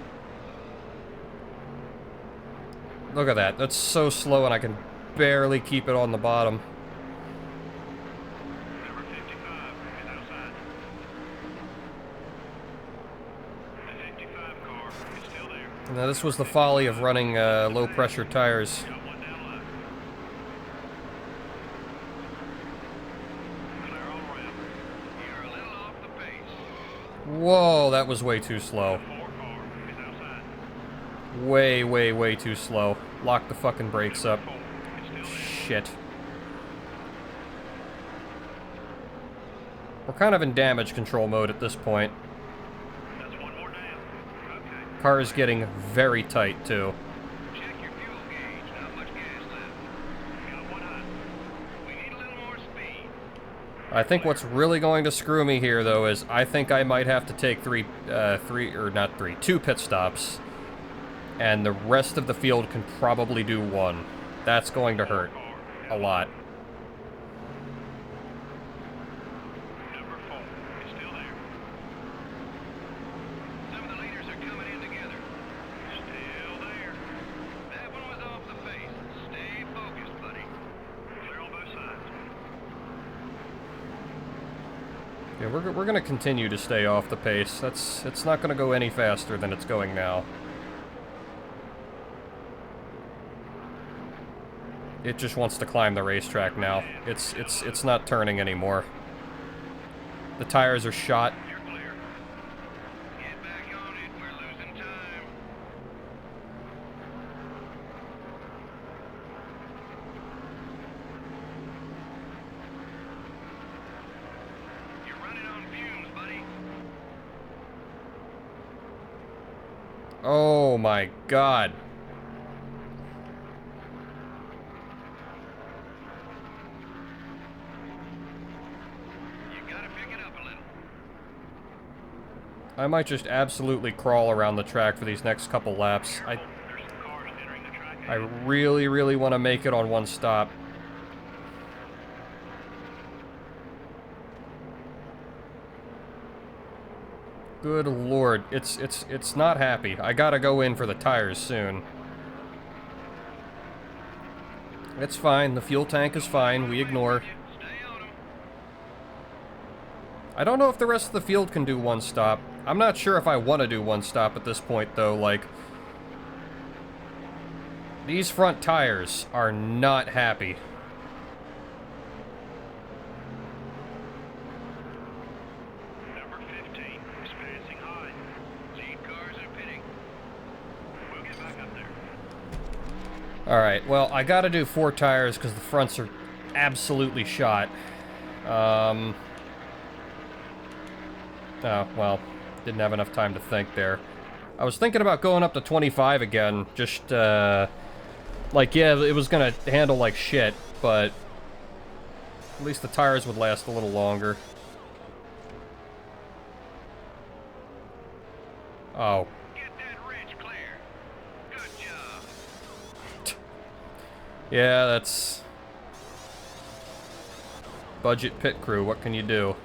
Look at that. That's so slow and I can barely keep it on the bottom. Number 55 is outside. The 55 car is still there. Now, this was the folly of running low-pressure tires. Got one down low. Clear all around. You're a little off the pace. Whoa, that was way too slow. 4 car is outside. Way, way, way too slow. Lock the fucking brakes up. 4 is still there. Shit. We're kind of in damage control mode at this point. That's one more down. Okay. Car is getting very tight, too. Check your fuel gauge. Not much gas left. Got one hot. We need a little more speed. I think what's really going to screw me here, though, is I think I might have to take two pit stops, and the rest of the field can probably do one. That's going to hurt a lot. Number 4 is still there. Some of the leaders are coming in together. Still there. That one was off the pace. Stay focused, buddy. Clear on both sides. Yeah, we're going to continue to stay off the pace. It's not going to go any faster than it's going now. It just wants to climb the racetrack now. It's not turning anymore. The tires are shot. You're clear. Get back on it. We're losing time. You're running on fumes, buddy. Oh my god. You gotta pick it up a little. I might just absolutely crawl around the track for these next couple laps. There's some cars entering the track. I really, really want to make it on one stop. Good lord, it's not happy. I gotta go in for the tires soon. It's fine, the fuel tank is fine, we ignore. Stay on 'em. I don't know if the rest of the field can do one stop. I'm not sure if I want to do one stop at this point, though. Like, these front tires are not happy. Number 15 is passing high. Lead cars are pitting. We'll get back up there. Alright, well, I gotta do 4 tires because the fronts are absolutely shot. Oh, well, didn't have enough time to think there. I was thinking about going up to 25 again, just, like, yeah, it was gonna handle like shit, but at least the tires would last a little longer. Oh. Get that ridge clear. Good job. Yeah, that's budget pit crew, what can you do?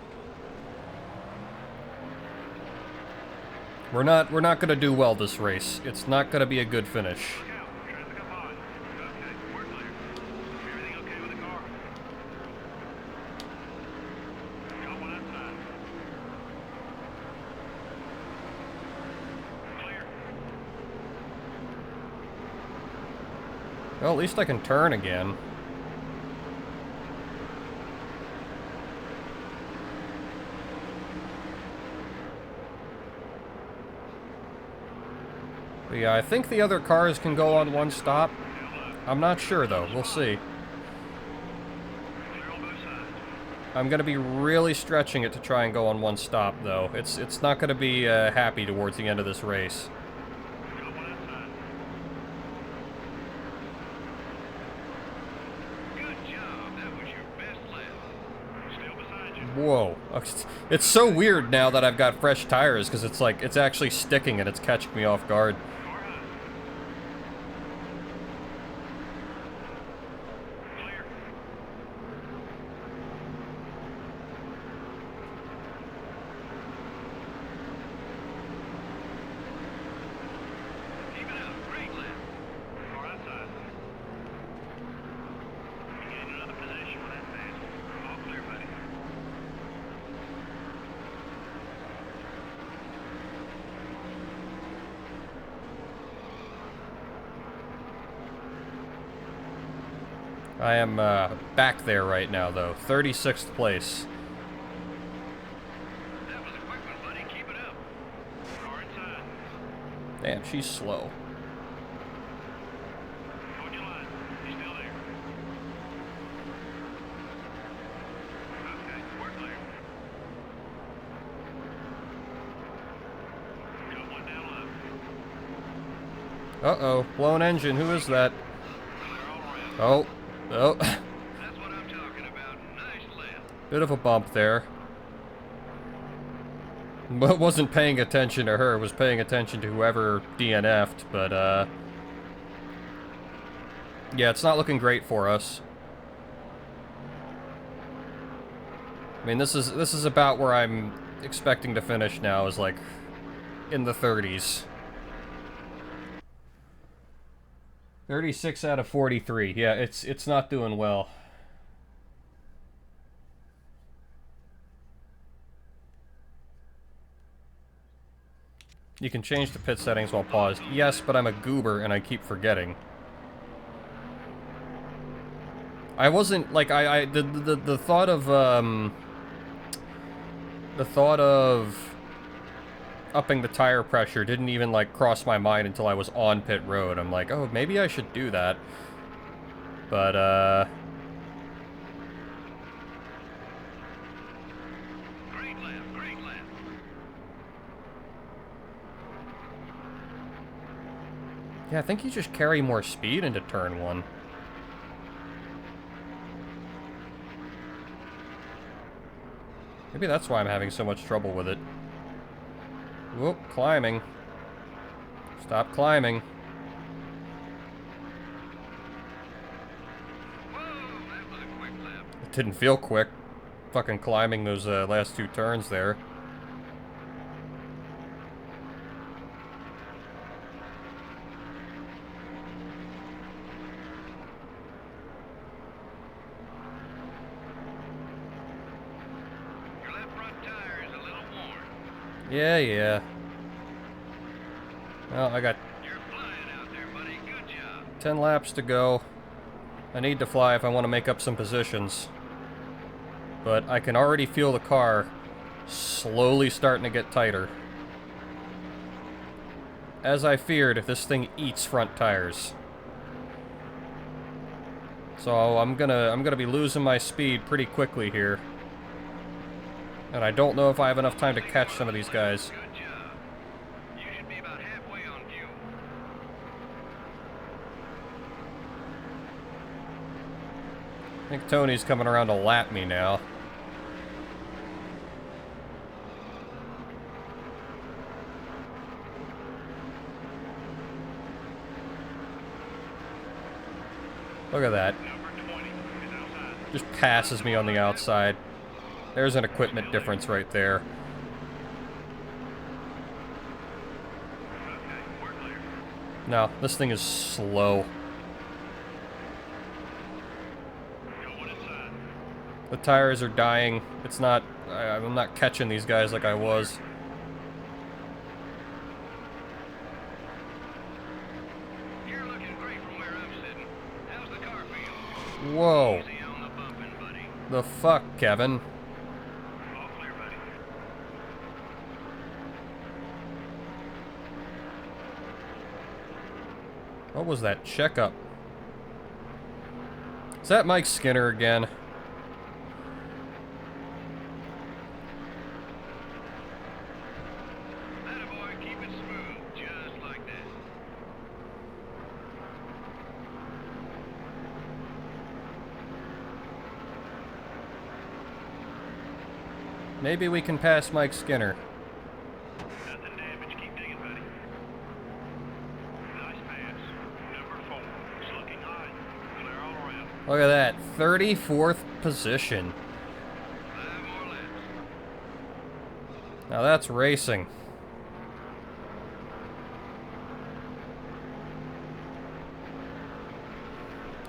We're not gonna do well this race. It's not gonna be a good finish. Look out. Traffic up high. Okay, we're clear. Everything okay with the car? Got one outside. Clear. Well, at least I can turn again. But yeah, I think the other cars can go on one stop. I'm not sure, though. We'll see. Clear on both sides. I'm gonna be really stretching it to try and go on one stop, though. It's not gonna be happy towards the end of this race. Got one outside. Good job. That was your best lap. Still beside you. Whoa. It's so weird now that I've got fresh tires, because it's like, it's actually sticking and it's catching me off guard. Car high. Clear. Keep it up. Great lap. Car outside. You gained another position with that fast. All clear, buddy. I am back there right now, though. 36th place. That was a quick one, buddy. Keep it up. Car inside. Damn, she's slow. Hold your line. He's still there. Okay, we're clear. Got one down left. Uh-oh, blown engine. Who is that? Clear all around. Oh. Oh. That's what I'm talking about. Nice lap. Bit of a bump there. But wasn't paying attention to her, was paying attention to whoever DNF'd, but, yeah, it's not looking great for us. I mean, this is about where I'm expecting to finish now, is like in the 30s. 36 out of 43. Yeah, it's not doing well. You can change the pit settings while paused. Yes, but I'm a goober and I keep forgetting. I wasn't like the thought of upping the tire pressure didn't even like cross my mind until I was on pit road. I'm like, oh, maybe I should do that. But Great lap, great lap. yeah, I think you just carry more speed into turn 1. Maybe that's why I'm having so much trouble with it. Whoop, climbing. Stop climbing. Whoa, that was a quick lap. It didn't feel quick. Fucking climbing those last 2 turns there. Your left front tire is a little worn. Yeah, yeah. Well, I got You're flying out there, buddy. Good job. 10 laps to go. I need to fly if I want to make up some positions. But I can already feel the car slowly starting to get tighter. As I feared, this thing eats front tires. So I'm gonna be losing my speed pretty quickly here. And I don't know if I have enough time to catch some of these guys. Good job. You should be about halfway on fuel. I think Tony's coming around to lap me now. Look at that. Number 20 is outside. Just passes me on the outside. There's an equipment difference right there. Okay, we're clear. No, this thing is slow. Going inside. The tires are dying. It's not... I'm not catching these guys like I was. You're looking great from where I'm sitting. How's the car feel? Whoa. Easy on the bumping, buddy. The fuck, Kevin? All clear, buddy. What was that checkup? Is that Mike Skinner again? Attaboy, keep it smooth, just like that. Maybe we can pass Mike Skinner. Nothing damaged. Keep digging, buddy. Nice pass. Number 4. It's looking hot. Clear all around. Look at that. 34th position. 5 more laps. Now that's racing.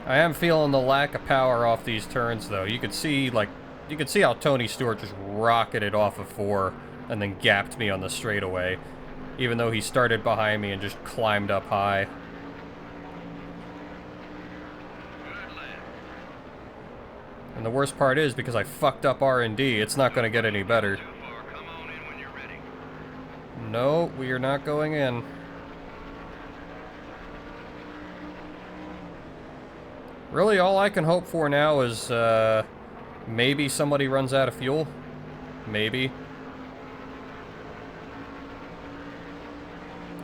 I am feeling the lack of power off these turns, though. You could see, like, you could see how Tony Stewart just rocketed off of 4 and then gapped me on the straightaway, even though he started behind me and just climbed up high. Good lap. And the worst part is, because I fucked up R&D, it's not going to get any better. Too far. Come on in when you're ready. No, we are not going in. Really, all I can hope for now is, maybe somebody runs out of fuel. Maybe.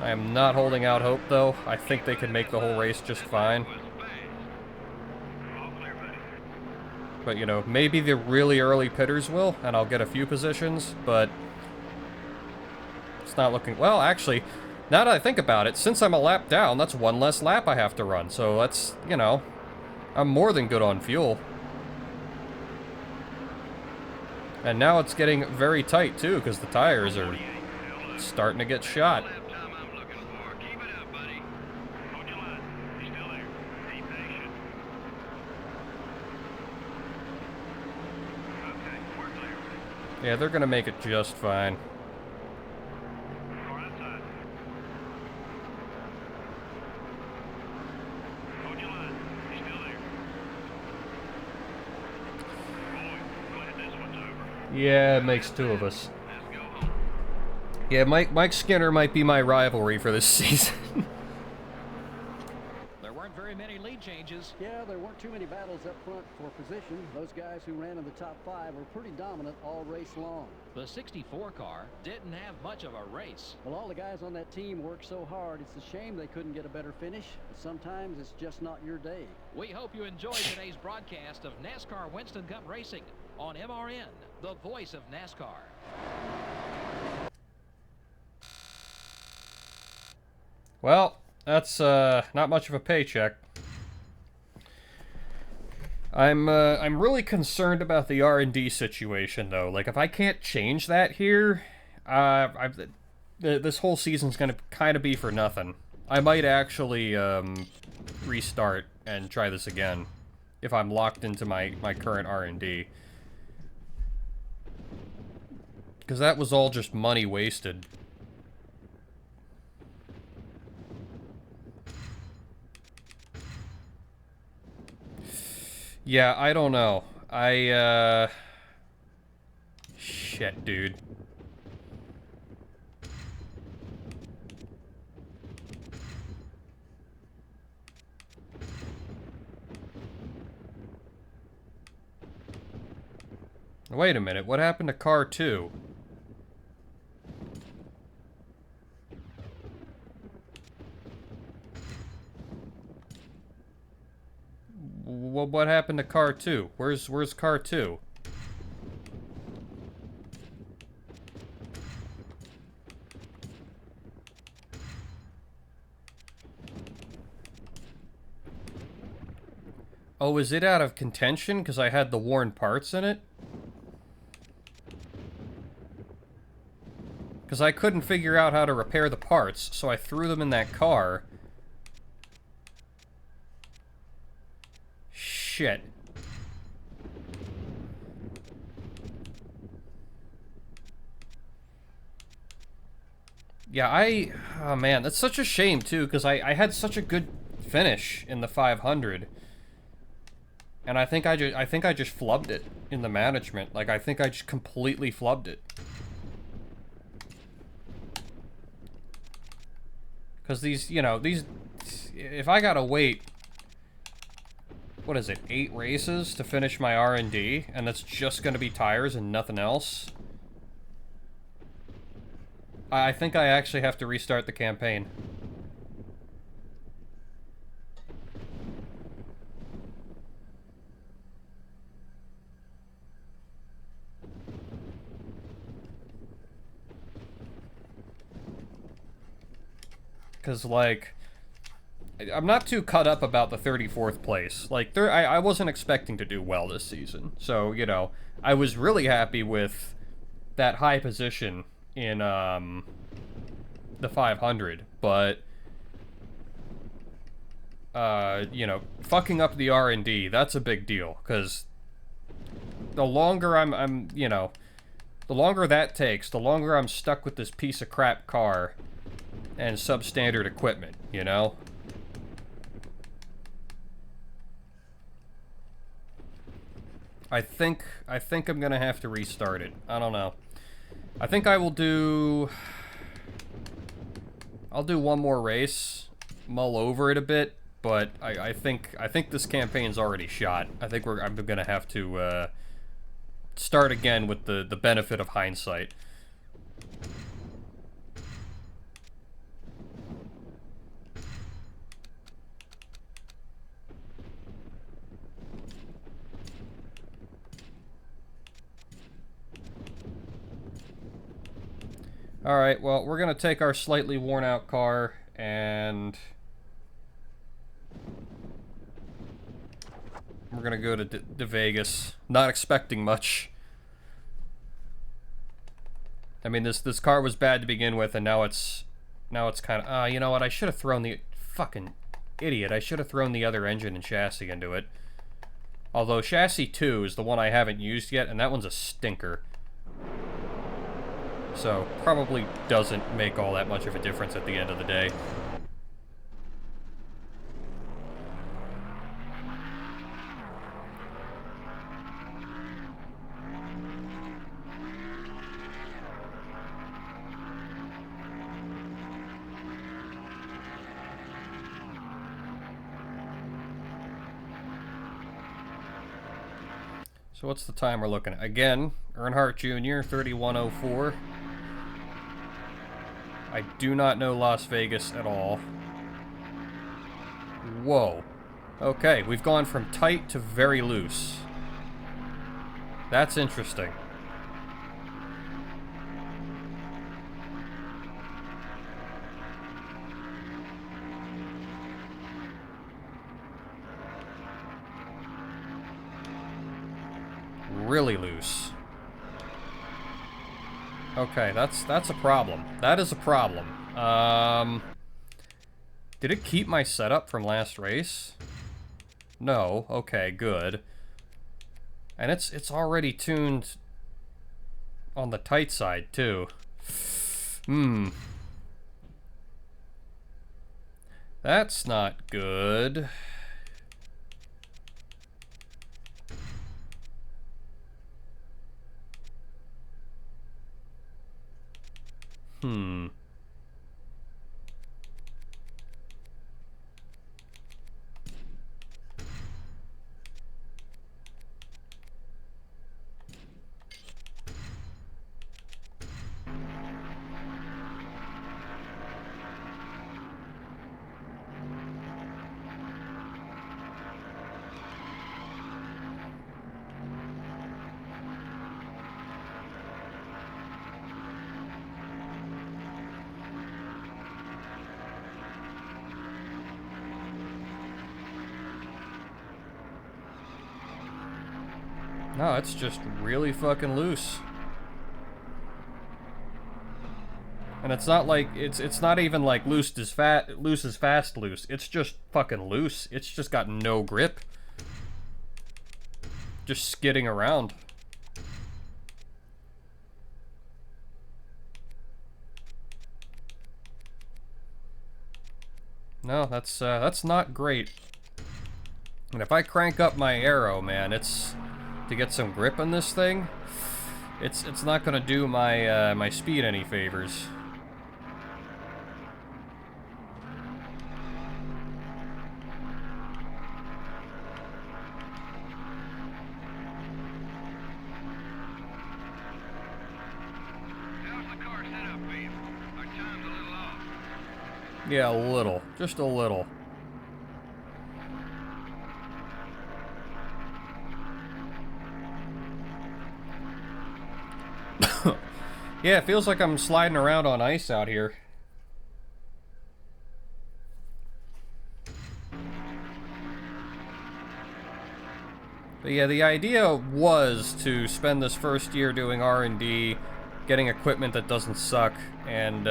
I am not holding out hope, though. I think they can make the whole race just fine. Was fast. All clear, buddy. But, you know, maybe the really early pitters will, and I'll get a few positions, but it's not looking... Well, actually, now that I think about it, since I'm a lap down, that's one less lap I have to run. So that's, you know, I'm more than good on fuel. And now it's getting very tight, too, because the tires are starting to get shot. Lap time I'm looking for. Keep it up, buddy. Hold your line. He's still there. Be patient. Okay, we're clear. Yeah, they're going to make it just fine. Car outside. Hold your line. He's still there. Boy, glad this one's over. Yeah, it makes two of us. Let's go home. Yeah, Mike Skinner might be my rivalry for this season. There weren't very many lead changes. Yeah, there weren't too many battles up front for position. Those guys who ran in the top 5 were pretty dominant all race long. The 64 car didn't have much of a race. Well, all the guys on that team worked so hard. It's a shame they couldn't get a better finish, but sometimes it's just not your day. We hope you enjoyed today's broadcast of NASCAR Winston Cup Racing on MRN, the voice of NASCAR. Well, that's not much of a paycheck. I'm really concerned about the R&D situation, though. Like, if I can't change that here, this whole season's gonna kind of be for nothing. I might actually restart and try this again if I'm locked into my current R&D. Because that was all just money wasted. Yeah, I don't know. Shit, dude. Wait a minute, what happened to car 2? What happened to car 2? Where's car 2? Oh, is it out of contention because I had the worn parts in it? Because I couldn't figure out how to repair the parts, so I threw them in that car. Shit. Yeah, oh man, that's such a shame too, because I had such a good finish in the 500. And I think I just flubbed it in the management. Like, I think I just completely flubbed it. Because these, you know, if I gotta wait, what is it, 8 races to finish my R&D, and that's just gonna be tires and nothing else, I think I actually have to restart the campaign. Because, like, I'm not too cut up about the 34th place. Like, I wasn't expecting to do well this season. So, you know, I was really happy with that high position in, the 500. But, you know, fucking up the R&D, that's a big deal. Because the longer you know, the longer that takes, the longer I'm stuck with this piece of crap car and substandard equipment, you know? I think I'm gonna have to restart it. I don't know. I think I will do... I'll do one more race, mull over it a bit, but I think this campaign's already shot. I think I'm gonna have to start again with the benefit of hindsight. Alright, well, we're gonna take our slightly worn out car and we're gonna go to Vegas. Not expecting much. I mean, this car was bad to begin with, and now it's kind of... you know what? I should have thrown the... Fucking idiot. I should have thrown the other engine and chassis into it. Although chassis 2 is the one I haven't used yet, and that one's a stinker. So, probably doesn't make all that much of a difference at the end of the day. So what's the time we're looking at? Again, Earnhardt Jr., 31:04. I do not know Las Vegas at all. Whoa. Okay, we've gone from tight to very loose. That's interesting. Really loose. Okay, that's a problem. That is a problem. Did it keep my setup from last race? No. Okay, good. And it's already tuned on the tight side too. That's not good. No, it's just really fucking loose. And it's not like it's not even like loose is fast loose. It's just fucking loose. It's just got no grip. Just skidding around. No, that's not great. And if I crank up my aero, man, it's to get some grip on this thing. It's not gonna do my my speed any favors. How's the car set up for you? Our time's a little off. Yeah, a little. Just a little. Yeah, it feels like I'm sliding around on ice out here. But yeah, the idea was to spend this first year doing R&D, getting equipment that doesn't suck, and,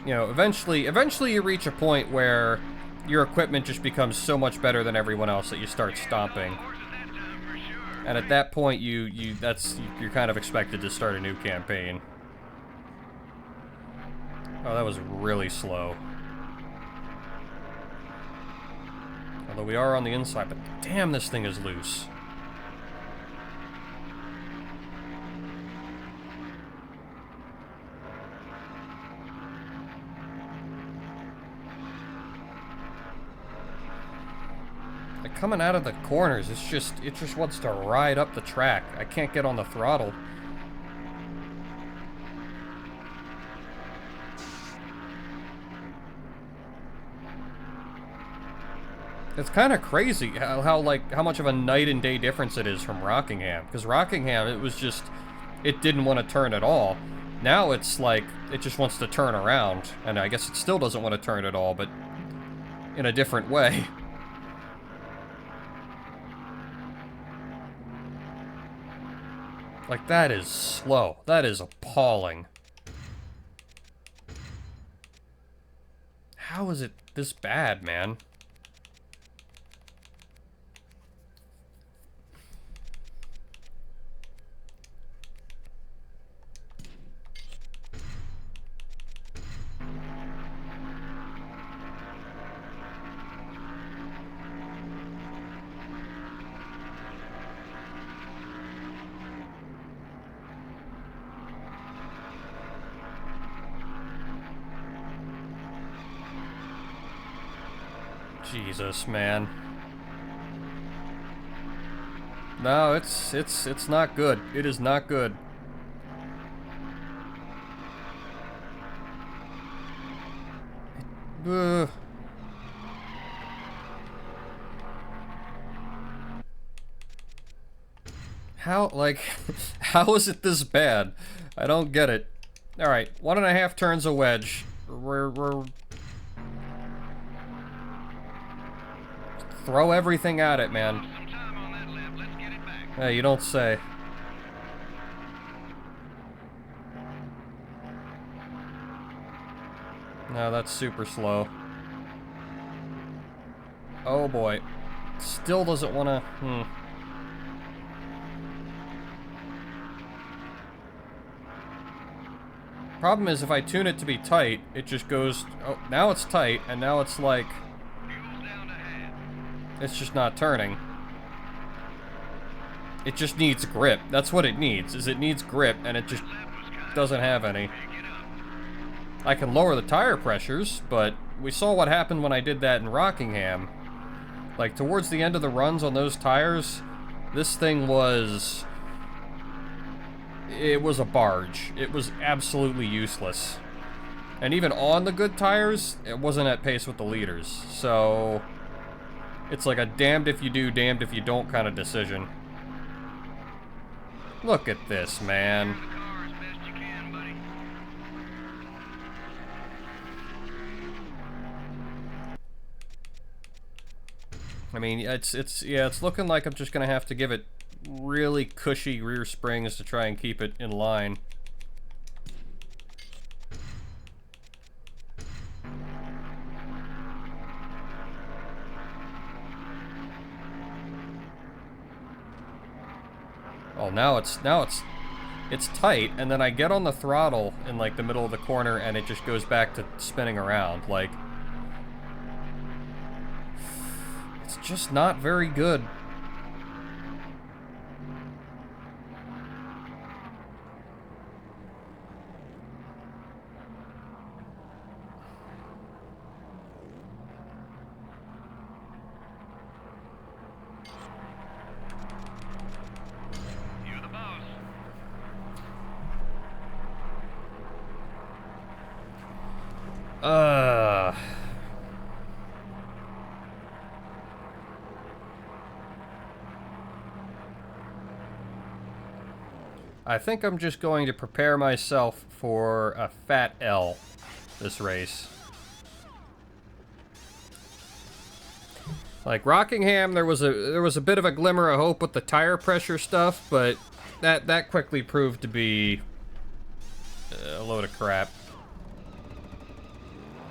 you know, eventually you reach a point where your equipment just becomes so much better than everyone else that you start stomping. And at that point, you're kind of expected to start a new campaign. Oh, that was really slow. Although we are on the inside, but damn, this thing is loose. Like, coming out of the corners, it just wants to ride up the track. I can't get on the throttle. It's kind of crazy how much of a night and day difference it is from Rockingham. Because Rockingham, it didn't want to turn at all. Now it's like, it just wants to turn around, and I guess it still doesn't want to turn at all, but in a different way. Like, that is slow. That is appalling. How is it this bad, man? Jesus, man. No, it's not good. It is not good. Ugh. How, like, how is it this bad? I don't get it. Alright, 1.5 turns a wedge. We're throw everything at it, man. Some time on that lap. Let's get it back. Hey, you don't say. No, that's super slow. Oh boy. Still doesn't want to... Problem is, if I tune it to be tight, it just goes... Oh, now it's tight, and now it's like... Fuel's down to half. It's just not turning. It just needs grip. That's what it needs, is it needs grip, and it just Lap was kind doesn't have any. Pick it up. I can lower the tire pressures, but we saw what happened when I did that in Rockingham. Like, towards the end of the runs on those tires, this thing was... It was a barge. It was absolutely useless. And even on the good tires, it wasn't at pace with the leaders. So, it's like a damned if you do, damned if you don't kind of decision. Look at this, man. The car as best you can, buddy. I mean, it's looking like I'm just gonna have to give it really cushy rear springs to try and keep it in line. Oh, now it's tight, and then I get on the throttle in like the middle of the corner and it just goes back to spinning around. Like, it's just not very good. You're the boss. I think I'm just going to prepare myself for a fat L this race. Like Rockingham, there was a bit of a glimmer of hope with the tire pressure stuff, but that quickly proved to be a load of crap.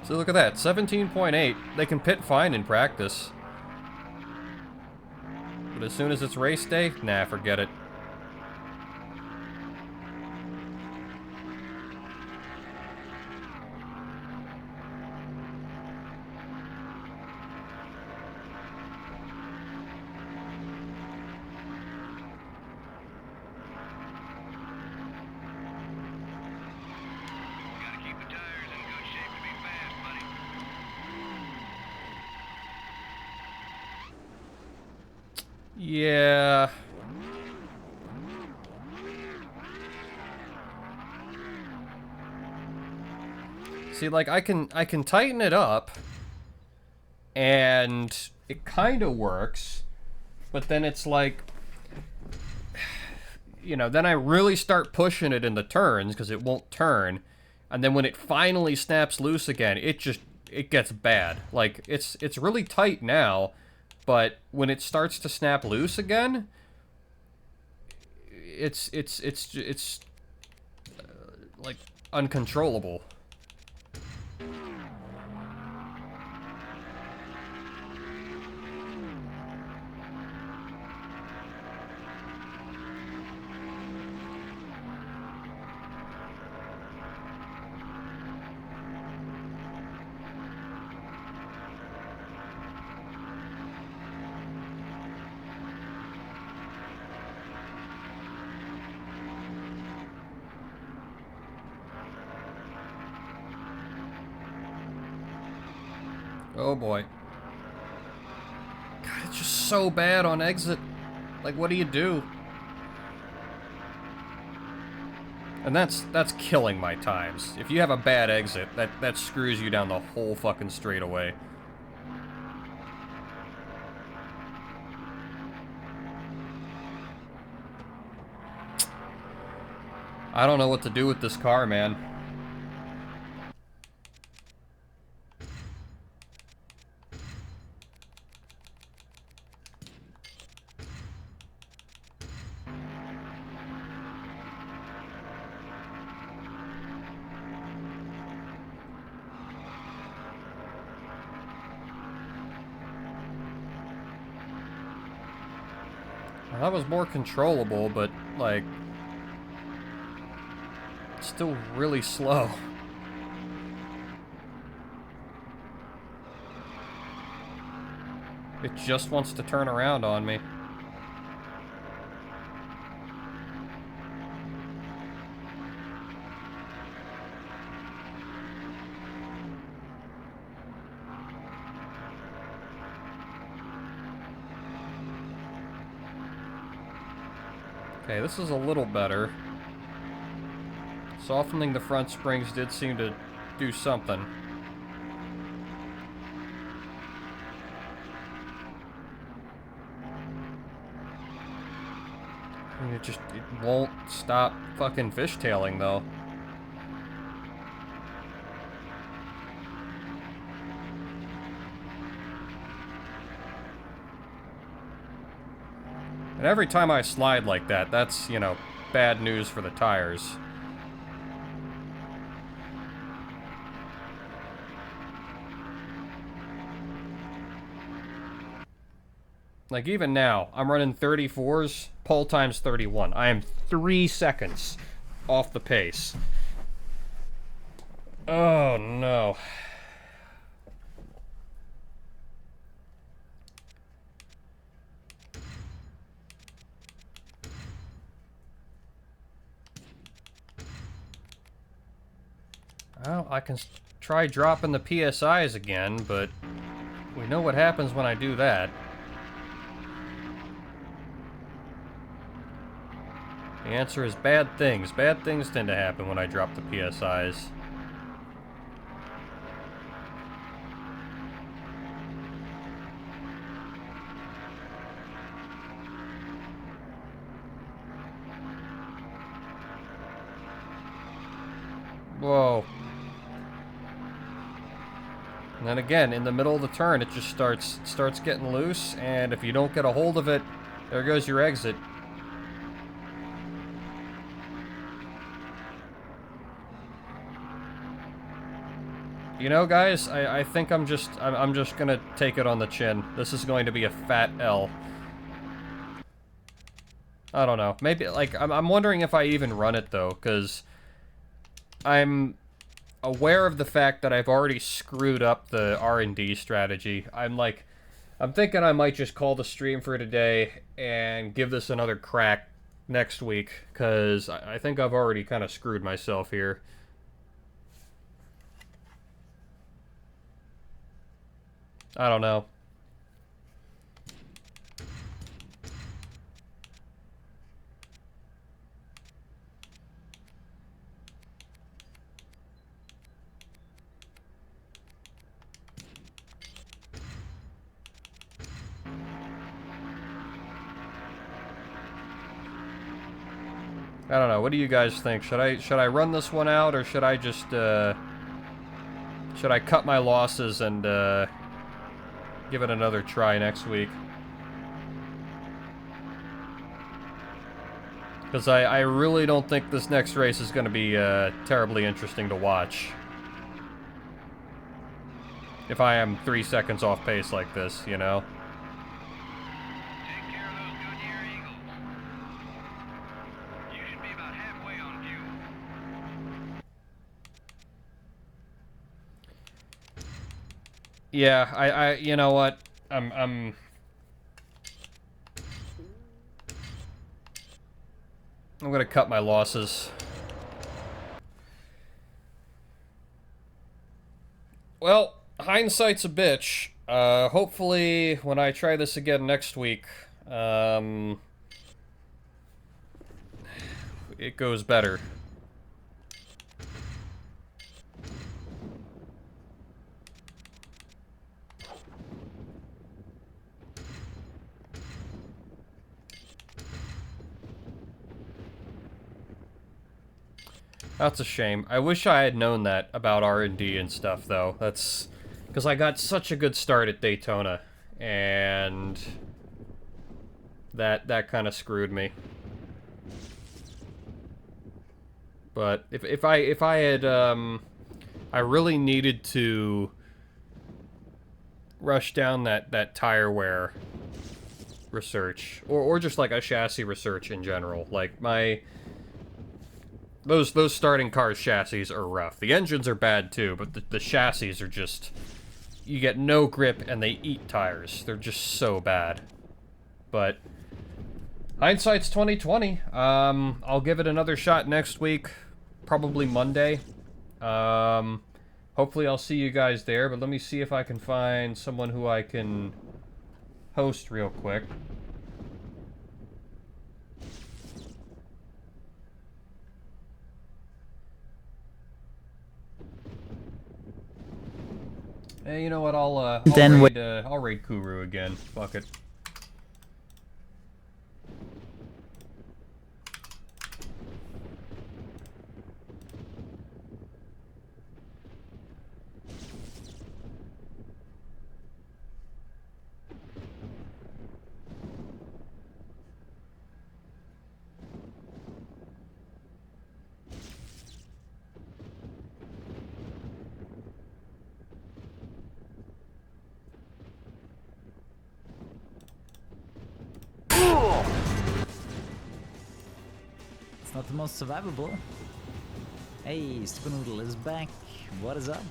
So look at that, 17.8. They can pit fine in practice. But as soon as it's race day, nah, forget it. Gotta keep the tires in good shape to be fast, buddy. Yeah. See, like I can tighten it up and it kind of works, but then it's like you know, then I really start pushing it in the turns because it won't turn. And then when it finally snaps loose again, it gets bad. Like, it's really tight now, but when it starts to snap loose again, it's like uncontrollable. Oh boy. God, it's just so bad on exit. Like, what do you do? And that's killing my times. If you have a bad exit, that screws you down the whole fucking straightaway. I don't know what to do with this car, man. Well, that was more controllable, but, like, still really slow. It just wants to turn around on me. Okay, this is a little better. Softening the front springs did seem to do something. And it won't stop fucking fishtailing, though. And every time I slide like that, that's, you know, bad news for the tires. Like, even now, I'm running 34s, pole time's 31. I am 3 seconds off the pace. Oh, no. Well, I can try dropping the PSIs again, but we know what happens when I do that. The answer is bad things. Bad things tend to happen when I drop the PSIs. Whoa. And then again, in the middle of the turn, it just starts getting loose, and if you don't get a hold of it, there goes your exit. You know, guys, I think I'm just gonna take it on the chin. This is going to be a fat L. I don't know. Maybe, like, I'm wondering if I even run it, though, because I'm aware of the fact that I've already screwed up the R&D strategy. I'm thinking I might just call the stream for today and give this another crack next week, because I think I've already kind of screwed myself here. I don't know. I don't know. What do you guys think? Should I run this one out, or should I just should I cut my losses and give it another try next week? Because I really don't think this next race is going to be terribly interesting to watch. If I am 3 seconds off pace like this, you know? Take care of those Goodyear Eagles. You should be about halfway on fuel. Yeah, I you know what? I'm gonna cut my losses. Well, hindsight's a bitch. Hopefully, when I try this again next week, it goes better. That's a shame. I wish I had known that about R&D and stuff, though. That's because I got such a good start at Daytona, and that kind of screwed me. But if I had I really needed to rush down that tire wear research, or just like a chassis research in general. Like those starting cars chassis are rough. The engines are bad too, but the chassis are just, you get no grip and they eat tires. They're just so bad. But hindsight's 2020. I'll give it another shot next week, probably Monday. Hopefully I'll see you guys there, but let me see if I can find someone who I can host real quick. Hey, you know what? I'll raid Kuru again. Fuck it. It's not the most survivable. Hey, Stupid Noodle is back. What is up?